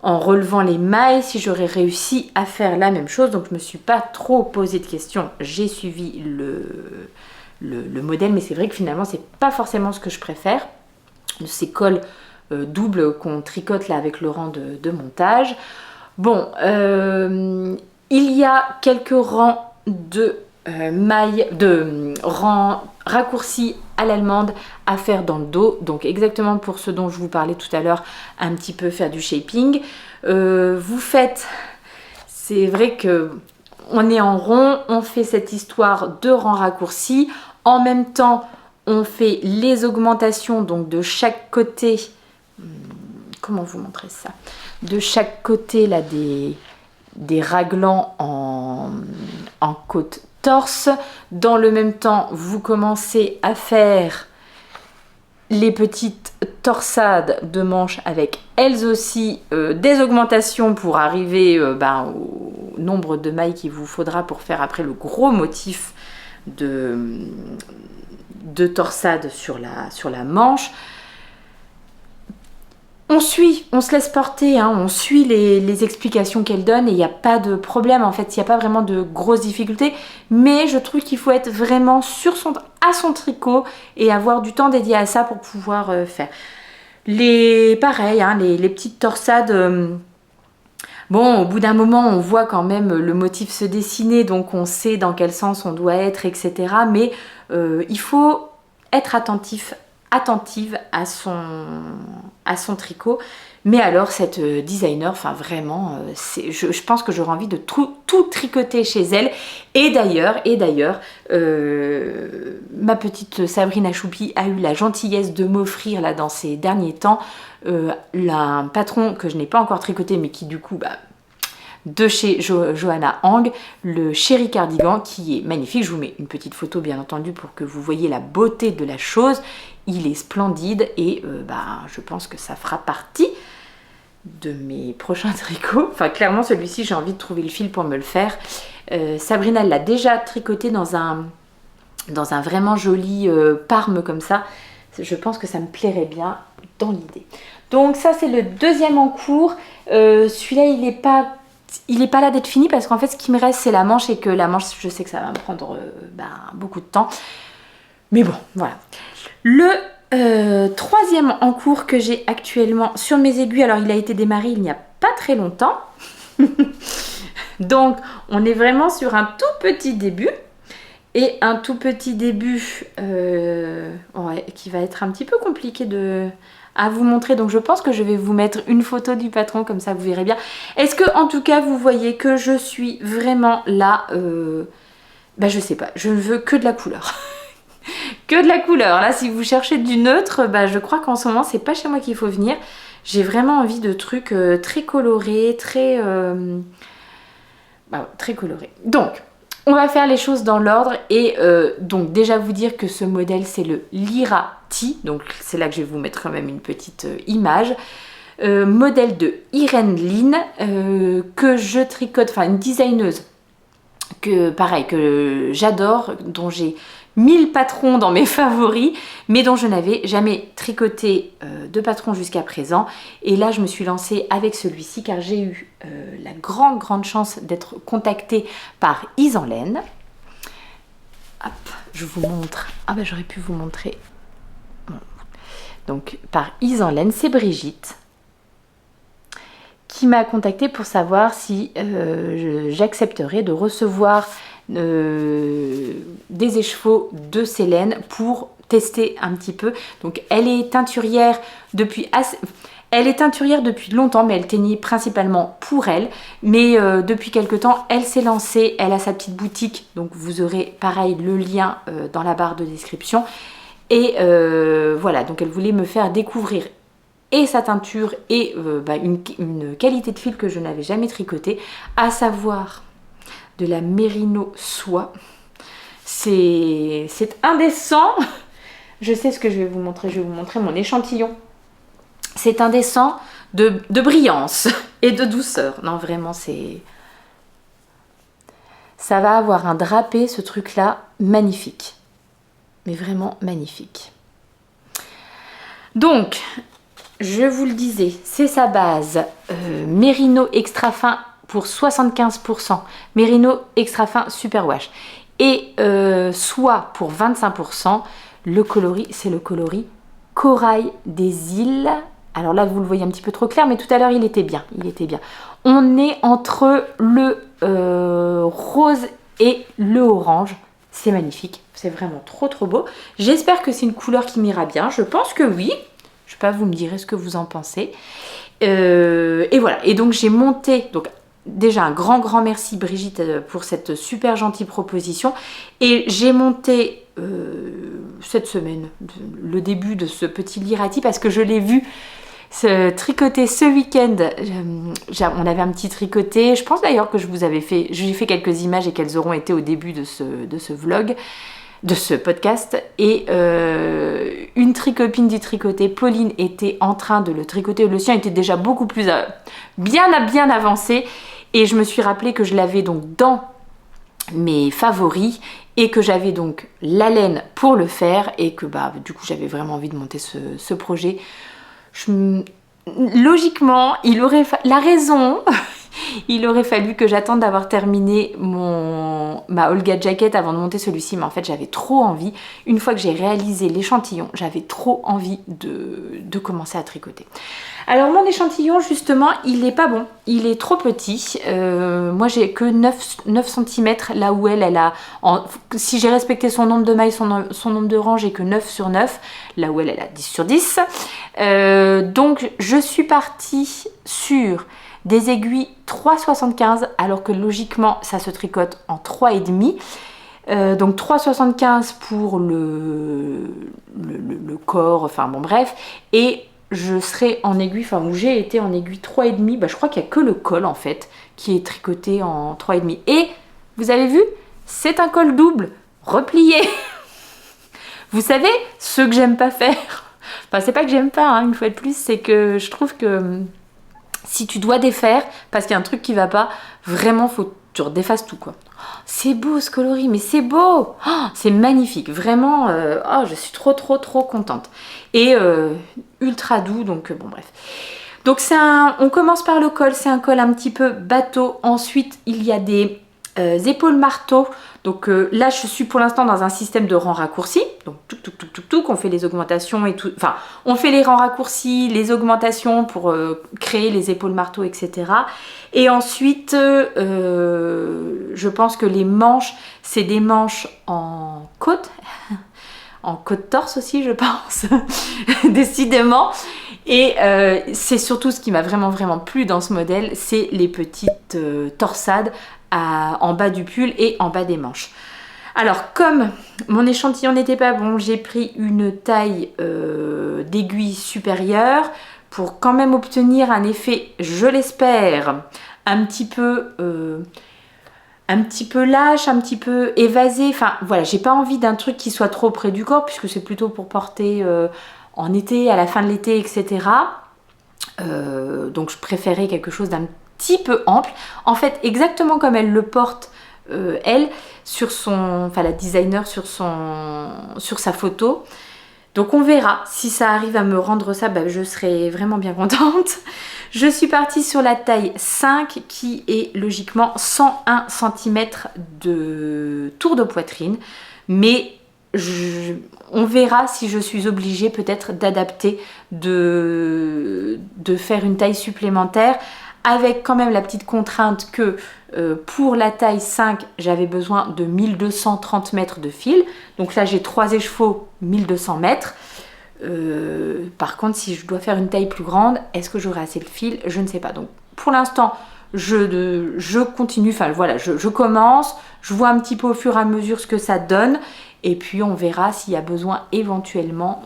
en relevant les mailles si j'aurais réussi à faire la même chose. Donc je ne me suis pas trop posé de questions. J'ai suivi le modèle, mais c'est vrai que finalement c'est pas forcément ce que je préfère. Ces cols doubles qu'on tricote là avec le rang de montage. Bon, il y a quelques rangs de mailles, de rangs raccourcis à l'allemande à faire dans le dos, donc exactement pour ce dont je vous parlais tout à l'heure, un petit peu faire du shaping. Vous faites, c'est vrai que on est en rond, on fait cette histoire de rangs raccourcis, en même temps on fait les augmentations donc de chaque côté. Comment vous montrer ça? De chaque côté là des raglans en côte torse. Dans le même temps, vous commencez à faire les petites torsades de manches avec elles aussi des augmentations pour arriver au nombre de mailles qu'il vous faudra pour faire après le gros motif de torsade sur la manche. On se laisse porter, hein, on suit les explications qu'elle donne et il n'y a pas de problème, en fait, il n'y a pas vraiment de grosses difficultés, mais je trouve qu'il faut être vraiment à son tricot et avoir du temps dédié à ça pour pouvoir faire. Pareil, hein, les petites torsades, bon, au bout d'un moment, on voit quand même le motif se dessiner, donc on sait dans quel sens on doit être, etc. Mais il faut être attentive à son tricot. Mais alors cette designer, enfin vraiment, je pense que j'aurais envie de tout tricoter chez elle. Et d'ailleurs, ma petite Sabrina Choupi a eu la gentillesse de m'offrir là dans ces derniers temps un patron que je n'ai pas encore tricoté, mais qui du coup de chez Johanna Hang, le Chéri Cardigan, qui est magnifique. Je vous mets une petite photo bien entendu pour que vous voyez la beauté de la chose. Il est splendide et je pense que ça fera partie de mes prochains tricots. Enfin clairement celui-ci j'ai envie de trouver le fil pour me le faire. Sabrina l'a déjà tricoté dans un vraiment joli parme comme ça. Je pense que ça me plairait bien dans l'idée. Donc ça c'est le deuxième en cours. Celui-là il n'est pas là d'être fini parce qu'en fait ce qui me reste c'est la manche et que la manche je sais que ça va me prendre beaucoup de temps. Mais bon voilà. Le troisième en cours que j'ai actuellement sur mes aiguilles, alors il a été démarré il n'y a pas très longtemps. Donc on est vraiment sur un tout petit début. Et un tout petit début qui va être un petit peu compliqué à vous montrer. Donc je pense que je vais vous mettre une photo du patron, comme ça vous verrez bien. Est-ce que en tout cas vous voyez que je suis vraiment là je sais pas, je ne veux que de la couleur. Que de la couleur. Là si vous cherchez du neutre, je crois qu'en ce moment c'est pas chez moi qu'il faut venir. J'ai vraiment envie de trucs très colorés, très colorés. Donc on va faire les choses dans l'ordre et donc déjà vous dire que ce modèle c'est le Lyra T, donc c'est là que je vais vous mettre quand même une petite image. Modèle de Irène Lynn que je tricote, enfin une designeuse que j'adore, dont j'ai 1000 patrons dans mes favoris, mais dont je n'avais jamais tricoté de patron jusqu'à présent. Et là, je me suis lancée avec celui-ci car j'ai eu la grande chance d'être contactée par Isenlaine. Hop, je vous montre. J'aurais pu vous montrer. Donc, par Isenlaine, c'est Brigitte qui m'a contactée pour savoir si j'accepterais de recevoir des écheveaux de ses laines pour tester un petit peu. Donc elle est teinturière depuis longtemps, mais elle teignit principalement pour elle. Mais depuis quelque temps, elle s'est lancée, elle a sa petite boutique, donc vous aurez pareil le lien dans la barre de description. Et voilà, donc elle voulait me faire découvrir et sa teinture et une qualité de fil que je n'avais jamais tricoté, à savoir de la Merino soie. C'est indécent. Je sais ce que je vais vous montrer. Je vais vous montrer mon échantillon. C'est indécent de brillance et de douceur. Non, vraiment, c'est... Ça va avoir un drapé, ce truc-là, magnifique. Mais vraiment magnifique. Donc, je vous le disais, c'est sa base Merino extra fin pour 75%. Merino extra fin super wash. Et soie pour 25%. Le coloris, c'est le coloris Corail des îles. Alors là, vous le voyez un petit peu trop clair, mais tout à l'heure, il était bien. Il était bien. On est entre le rose et le orange. C'est magnifique. C'est vraiment trop, trop beau. J'espère que c'est une couleur qui m'ira bien. Je pense que oui. Je sais pas, vous me direz ce que vous en pensez. Et voilà. Et donc, j'ai monté... Donc, déjà, un grand merci Brigitte pour cette super gentille proposition. Et j'ai monté cette semaine le début de ce petit lirati parce que je l'ai vu tricoter ce week-end. On avait un petit tricoté. Je pense d'ailleurs que j'ai fait quelques images et qu'elles auront été au début de ce vlog, de ce podcast. Et une tricopine du tricoté, Pauline, était en train de le tricoter. Le sien était déjà beaucoup plus bien avancé. Et je me suis rappelé que je l'avais donc dans mes favoris et que j'avais donc la laine pour le faire et que du coup j'avais vraiment envie de monter ce projet. Logiquement, la raison, il aurait fallu que j'attende d'avoir terminé ma Olga Jacket avant de monter celui-ci, mais en fait j'avais trop envie, une fois que j'ai réalisé l'échantillon, j'avais trop envie de commencer à tricoter. Alors mon échantillon justement, il n'est pas bon, il est trop petit, moi j'ai que 9 cm là où elle a, si j'ai respecté son nombre de mailles, son nombre de rangs, j'ai que 9 sur 9, là où elle a 10 sur 10, donc je suis partie sur des aiguilles 3,75 alors que logiquement ça se tricote en 3,5. Donc 3,75 pour le corps, enfin bon bref, et je serai en aiguille, enfin où j'ai été en aiguille 3,5, je crois qu'il n'y a que le col en fait qui est tricoté en 3,5. Et vous avez vu, c'est un col double, replié. Vous savez, ce que j'aime pas faire, enfin c'est pas que j'aime pas, hein, une fois de plus, c'est que je trouve que si tu dois défaire, parce qu'il y a un truc qui va pas, vraiment faut que tu redéfasses tout quoi. C'est beau ce coloris, mais c'est beau, c'est magnifique, vraiment, je suis trop contente. Et ultra doux, donc bon bref. Donc on commence par le col, c'est un col un petit peu bateau. Ensuite il y a des épaules marteau. Donc là je suis pour l'instant dans un système de rangs raccourcis. Donc tout, on fait les augmentations et tout. Enfin on fait les rangs raccourcis, les augmentations pour créer les épaules marteau, etc. Et ensuite je pense que les manches, c'est des manches en côte. En côte torse aussi je pense, décidément. Et c'est surtout ce qui m'a vraiment plu dans ce modèle, c'est les petites torsades en bas du pull et en bas des manches. Alors comme mon échantillon n'était pas bon, j'ai pris une taille d'aiguille supérieure pour quand même obtenir un effet, je l'espère, un petit peu lâche, un petit peu évasé. Enfin voilà, j'ai pas envie d'un truc qui soit trop près du corps puisque c'est plutôt pour porter en été, à la fin de l'été, etc. Donc je préférais quelque chose d'un petit peu ample. En fait, exactement comme elle le porte, elle, la designer sur sa photo. Donc on verra. Si ça arrive à me rendre ça, je serai vraiment bien contente. Je suis partie sur la taille 5 qui est logiquement 101 cm de tour de poitrine. Mais on verra si je suis obligée peut-être d'adapter, de faire une taille supplémentaire, avec quand même la petite contrainte que pour la taille 5, j'avais besoin de 1230 mètres de fil. Donc là, j'ai 3 écheveaux, 1200 mètres. Par contre, si je dois faire une taille plus grande, est-ce que j'aurai assez de fil? Je ne sais pas. Donc pour l'instant, je continue, enfin voilà, je commence, je vois un petit peu au fur et à mesure ce que ça donne. Et puis on verra s'il y a besoin éventuellement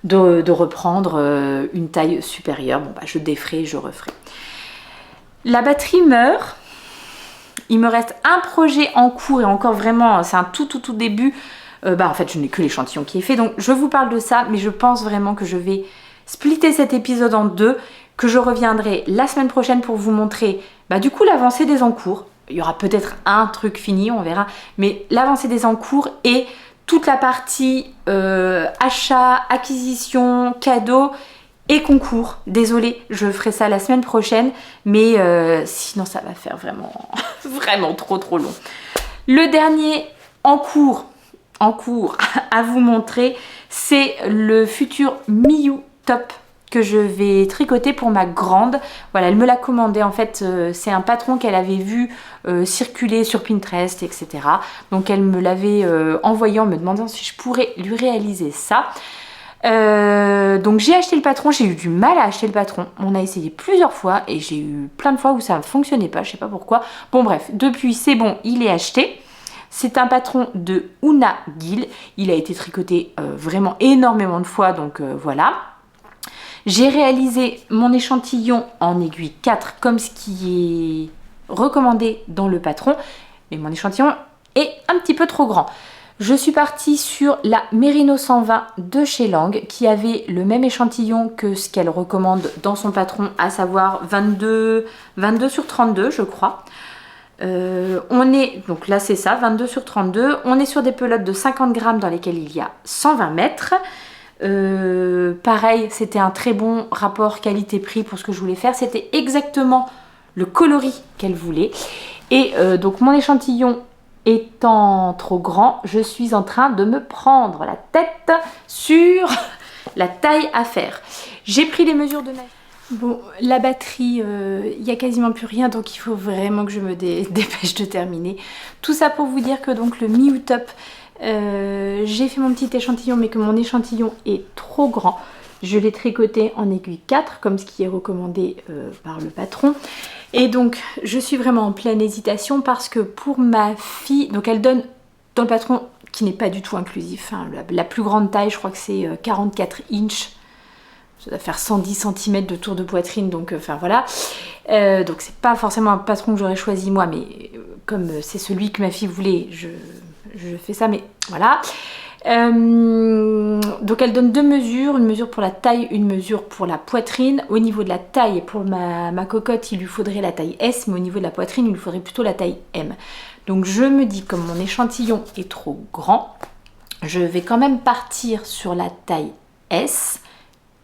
de reprendre une taille supérieure. Bon je déferai, je referai. La batterie meurt. Il me reste un projet en cours et encore vraiment, c'est un tout début. En fait, je n'ai que l'échantillon qui est fait. Donc, je vous parle de ça, mais je pense vraiment que je vais splitter cet épisode en deux, que je reviendrai la semaine prochaine pour vous montrer du coup l'avancée des encours. Il y aura peut-être un truc fini, on verra, mais l'avancée des encours et toute la partie achat, acquisition, cadeau et concours. Désolée, je ferai ça la semaine prochaine, mais sinon ça va faire vraiment, vraiment trop long. Le dernier en cours à vous montrer, c'est le futur Miyu Top que je vais tricoter pour ma grande. Voilà, elle me l'a commandé en fait, c'est un patron qu'elle avait vu circuler sur Pinterest, etc. Donc elle me l'avait envoyé en me demandant si je pourrais lui réaliser ça. Donc j'ai acheté le patron, j'ai eu du mal à acheter le patron. On a essayé plusieurs fois et j'ai eu plein de fois où ça ne fonctionnait pas, je sais pas pourquoi. Bon bref, depuis c'est bon, il est acheté. C'est un patron de Una Gill. Il a été tricoté vraiment énormément de fois, donc voilà. J'ai réalisé mon échantillon en aiguille 4 comme ce qui est recommandé dans le patron, mais mon échantillon est un petit peu trop grand. Je suis partie sur la Merino 120 de chez Lang qui avait le même échantillon que ce qu'elle recommande dans son patron, à savoir 22 sur 32 je crois. Donc là c'est ça, 22 sur 32. On est sur des pelotes de 50 grammes dans lesquelles il y a 120 mètres. Pareil, c'était un très bon rapport qualité-prix pour ce que je voulais faire. C'était exactement le coloris qu'elle voulait. Et donc mon échantillon étant trop grand, je suis en train de me prendre la tête sur la taille à faire. J'ai pris les mesures de ma... Bon, la batterie, il n'y a quasiment plus rien, donc il faut vraiment que je me dépêche de terminer. Tout ça pour vous dire que donc le Miyu Top, j'ai fait mon petit échantillon, mais que mon échantillon est trop grand. Je l'ai tricoté en aiguille 4, comme ce qui est recommandé par le patron. Et donc, je suis vraiment en pleine hésitation parce que pour ma fille, donc elle donne dans le patron qui n'est pas du tout inclusif, hein, la plus grande taille, je crois que c'est 44 inches. Ça doit faire 110 cm de tour de poitrine, donc enfin voilà. Donc c'est pas forcément un patron que j'aurais choisi moi, mais comme c'est celui que ma fille voulait, je fais ça, mais voilà. Donc elle donne deux mesures, une mesure pour la taille, une mesure pour la poitrine. Au niveau de la taille, pour ma cocotte, il lui faudrait la taille S, mais au niveau de la poitrine, il lui faudrait plutôt la taille M. Donc je me dis, comme mon échantillon est trop grand, je vais quand même partir sur la taille S.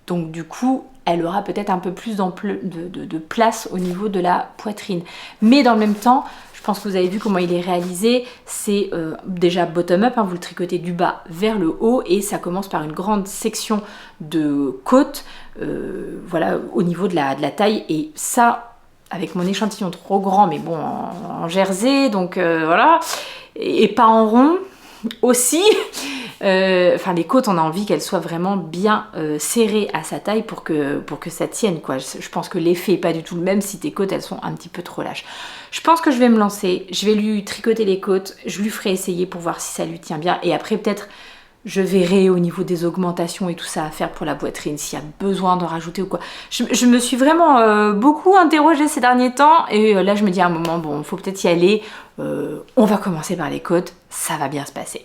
Donc du coup, elle aura peut-être un peu plus de place au niveau de la poitrine. Mais dans le même temps, je pense que vous avez vu comment il est réalisé. C'est déjà bottom-up, hein, vous le tricotez du bas vers le haut et ça commence par une grande section de côte, voilà, au niveau de la taille. Et ça, avec mon échantillon trop grand, mais bon, en jersey, donc voilà, et pas en rond aussi. Enfin les côtes, on a envie qu'elles soient vraiment bien serrées à sa taille pour que ça tienne quoi. Je pense que l'effet n'est pas du tout le même si tes côtes elles sont un petit peu trop lâches. Je pense que je vais me lancer, je vais lui tricoter les côtes, je lui ferai essayer pour voir si ça lui tient bien et après peut-être je verrai au niveau des augmentations et tout ça à faire pour la poitrine s'il y a besoin d'en rajouter ou quoi. Je me suis vraiment beaucoup interrogée ces derniers temps et là je me dis à un moment bon, faut peut-être y aller, on va commencer par les côtes, ça va bien se passer.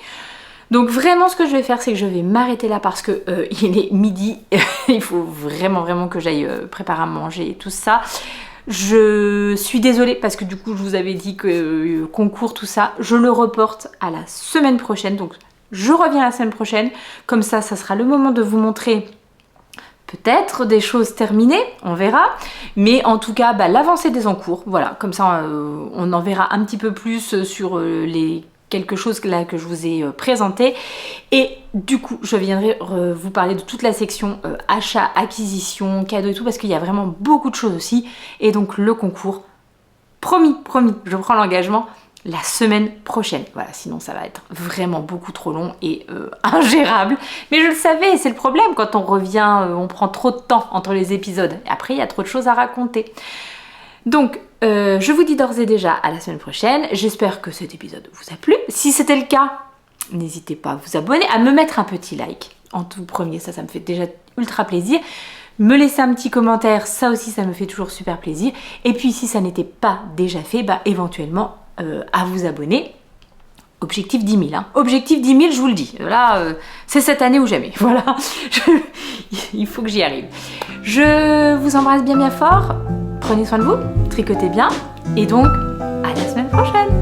Donc vraiment ce que je vais faire, c'est que je vais m'arrêter là parce que il est midi, il faut vraiment que j'aille préparer à manger et tout ça. Je suis désolée parce que du coup je vous avais dit que concours tout ça, je le reporte à la semaine prochaine. Donc je reviens la semaine prochaine, comme ça sera le moment de vous montrer peut-être des choses terminées, on verra. Mais en tout cas l'avancée des encours, voilà, comme ça on en verra un petit peu plus sur les quelque chose là que je vous ai présenté et du coup je viendrai vous parler de toute la section achat, acquisition, cadeaux et tout parce qu'il y a vraiment beaucoup de choses aussi et donc le concours, promis, je prends l'engagement la semaine prochaine. Voilà, sinon ça va être vraiment beaucoup trop long et ingérable. Mais je le savais, c'est le problème quand on revient, on prend trop de temps entre les épisodes et après il y a trop de choses à raconter. Donc, je vous dis d'ores et déjà à la semaine prochaine. J'espère que cet épisode vous a plu. Si c'était le cas, n'hésitez pas à vous abonner, à me mettre un petit like en tout premier. Ça me fait déjà ultra plaisir. me laisser un petit commentaire, ça aussi ça me fait toujours super plaisir. Et puis si ça n'était pas déjà fait, bah éventuellement à vous abonner. Objectif 10 000, hein. Objectif 10 000, je vous le dis. Là, c'est cette année ou jamais. Voilà, il faut que j'y arrive. Je vous embrasse bien bien fort. Prenez soin de vous, tricotez bien. Et donc, à la semaine prochaine.